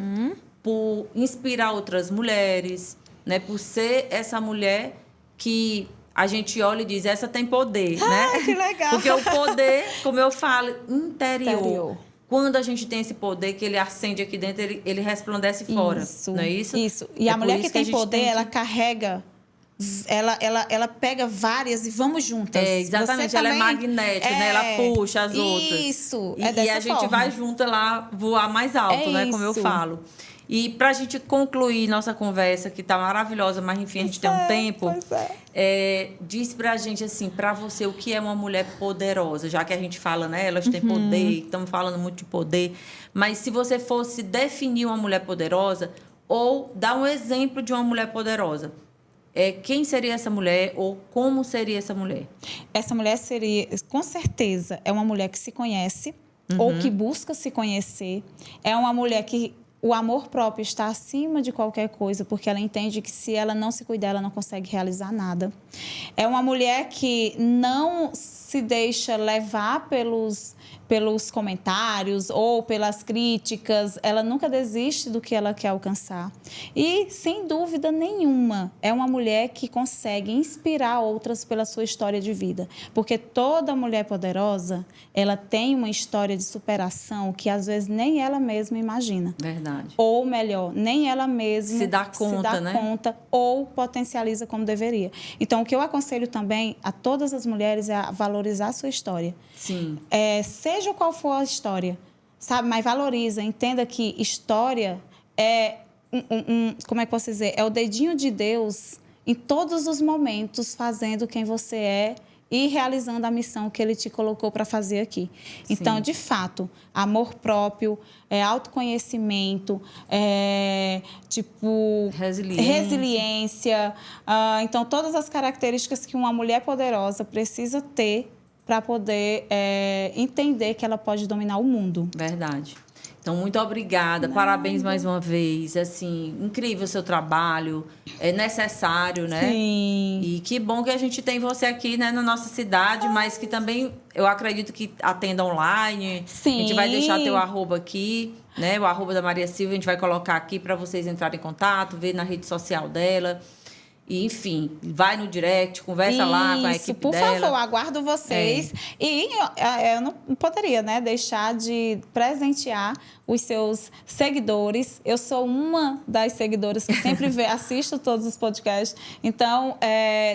por inspirar outras mulheres, né, por ser essa mulher que a gente olha e diz, essa tem poder, né? Que legal. Porque o poder, como eu falo, interior. Quando a gente tem esse poder, que ele acende aqui dentro, ele resplandece fora. Não é isso? Isso. E a mulher que tem poder, ela carrega, ela pega várias e vamos juntas. Exatamente, ela é magnética, né? Ela puxa as outras. Isso, e a gente vai junto lá voar mais alto, né? Como eu falo. E para a gente concluir nossa conversa, que está maravilhosa, mas enfim, a gente tem um tempo, diz para a gente, assim, para você, o que é uma mulher poderosa? Já que a gente fala, né, elas têm poder, estamos falando muito de poder, mas se você fosse definir uma mulher poderosa ou dar um exemplo de uma mulher poderosa, quem seria essa mulher ou como seria essa mulher? Essa mulher seria, com certeza, é uma mulher que se conhece ou que busca se conhecer, é uma mulher que o amor próprio está acima de qualquer coisa, porque ela entende que se ela não se cuidar, ela não consegue realizar nada. É uma mulher que não se deixa levar pelos comentários ou pelas críticas. Ela nunca desiste do que ela quer alcançar. E, sem dúvida nenhuma, é uma mulher que consegue inspirar outras pela sua história de vida. Porque toda mulher poderosa, ela tem uma história de superação que, às vezes, nem ela mesma imagina. Verdade. Ou, melhor, nem ela mesma se dá conta, ou potencializa como deveria. Então, o que eu aconselho também a todas as mulheres é a valorizar a sua história. Sim. Seja qual for a história, sabe? Mas valoriza, entenda que história é como é que eu posso dizer? É o dedinho de Deus em todos os momentos, fazendo quem você é e realizando a missão que Ele te colocou para fazer aqui. Sim. Então, de fato, amor próprio, autoconhecimento, resiliência. Então, todas as características que uma mulher poderosa precisa ter para poder entender que ela pode dominar o mundo. Verdade. Então, muito obrigada. Parabéns mais uma vez. Assim, incrível o seu trabalho. É necessário, né? Sim. E que bom que a gente tem você aqui, né, na nossa cidade, mas que também eu acredito que atenda online. Sim. A gente vai deixar teu arroba aqui, né? O arroba da Maria Silva, a gente vai colocar aqui para vocês entrarem em contato, ver na rede social dela. E, enfim, vai no direct, conversa lá com a equipe por dela. Por favor, aguardo vocês. E eu não poderia, né, deixar de presentear os seus seguidores. Eu sou uma das seguidoras que sempre assisto todos os podcasts. Então,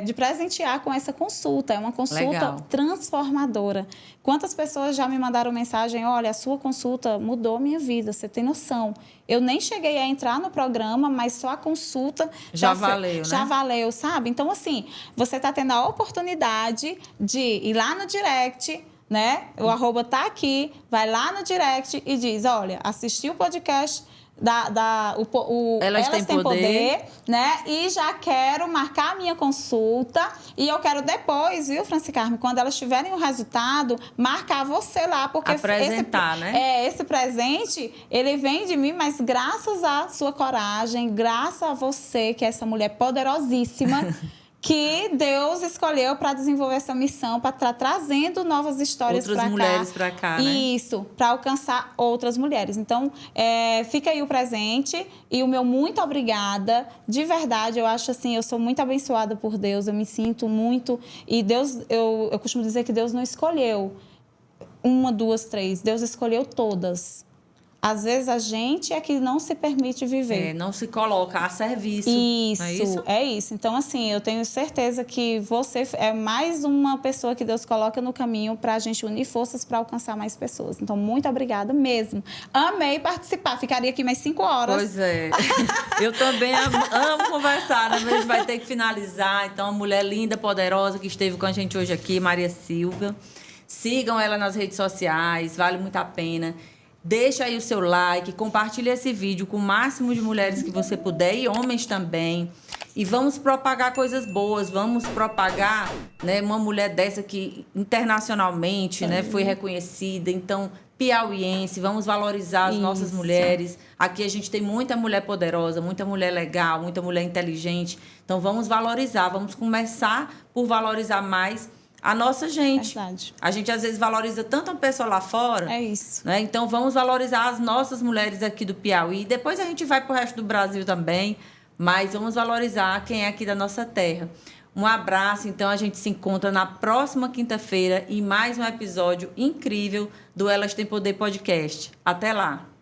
de presentear com essa consulta. É uma consulta transformadora. Quantas pessoas já me mandaram mensagem, olha, a sua consulta mudou minha vida, você tem noção. Eu nem cheguei a entrar no programa, mas só a consulta já valeu, né? Já valeu, sabe? Então, assim, você está tendo a oportunidade de ir lá no direct, né? O arroba tá aqui, vai lá no direct e diz, olha, assisti o podcast Elas Têm Poder, né? E já quero marcar a minha consulta. E eu quero depois, viu, Franci Carmen, quando elas tiverem o resultado, marcar você lá. Porque apresentar, né? Esse presente, ele vem de mim, mas graças à sua coragem, graças a você, que é essa mulher poderosíssima, que Deus escolheu para desenvolver essa missão, para estar trazendo novas histórias para cá. Outras mulheres para cá, né? Isso, para alcançar outras mulheres. Então, fica aí o presente e o meu muito obrigada. De verdade, eu acho assim, eu sou muito abençoada por Deus, eu me sinto muito... E Deus, eu costumo dizer que Deus não escolheu uma, duas, três. Deus escolheu todas. Às vezes a gente é que não se permite viver. Não se coloca a serviço. Isso, é isso. Então, assim, eu tenho certeza que você é mais uma pessoa que Deus coloca no caminho para a gente unir forças para alcançar mais pessoas. Então, muito obrigada mesmo. Amei participar. Ficaria aqui mais 5 horas. Pois é. Eu também amo conversar, né? Mas a gente vai ter que finalizar. Então, uma mulher linda, poderosa que esteve com a gente hoje aqui, Maria Silvia. Sigam ela nas redes sociais, vale muito a pena. Deixa aí o seu like, compartilha esse vídeo com o máximo de mulheres que você puder e homens também. E vamos propagar coisas boas, vamos propagar, né, uma mulher dessa que internacionalmente, né, foi reconhecida. Então, piauiense, vamos valorizar as nossas mulheres. Aqui a gente tem muita mulher poderosa, muita mulher legal, muita mulher inteligente. Então, vamos valorizar, vamos começar por valorizar mais a nossa gente. Verdade. A gente, às vezes, valoriza tanto uma pessoa lá fora. É isso. Né? Então, vamos valorizar as nossas mulheres aqui do Piauí. Depois a gente vai para o resto do Brasil também. Mas vamos valorizar quem é aqui da nossa terra. Um abraço. Então, a gente se encontra na próxima quinta-feira em mais um episódio incrível do Elas Têm Poder Podcast. Até lá!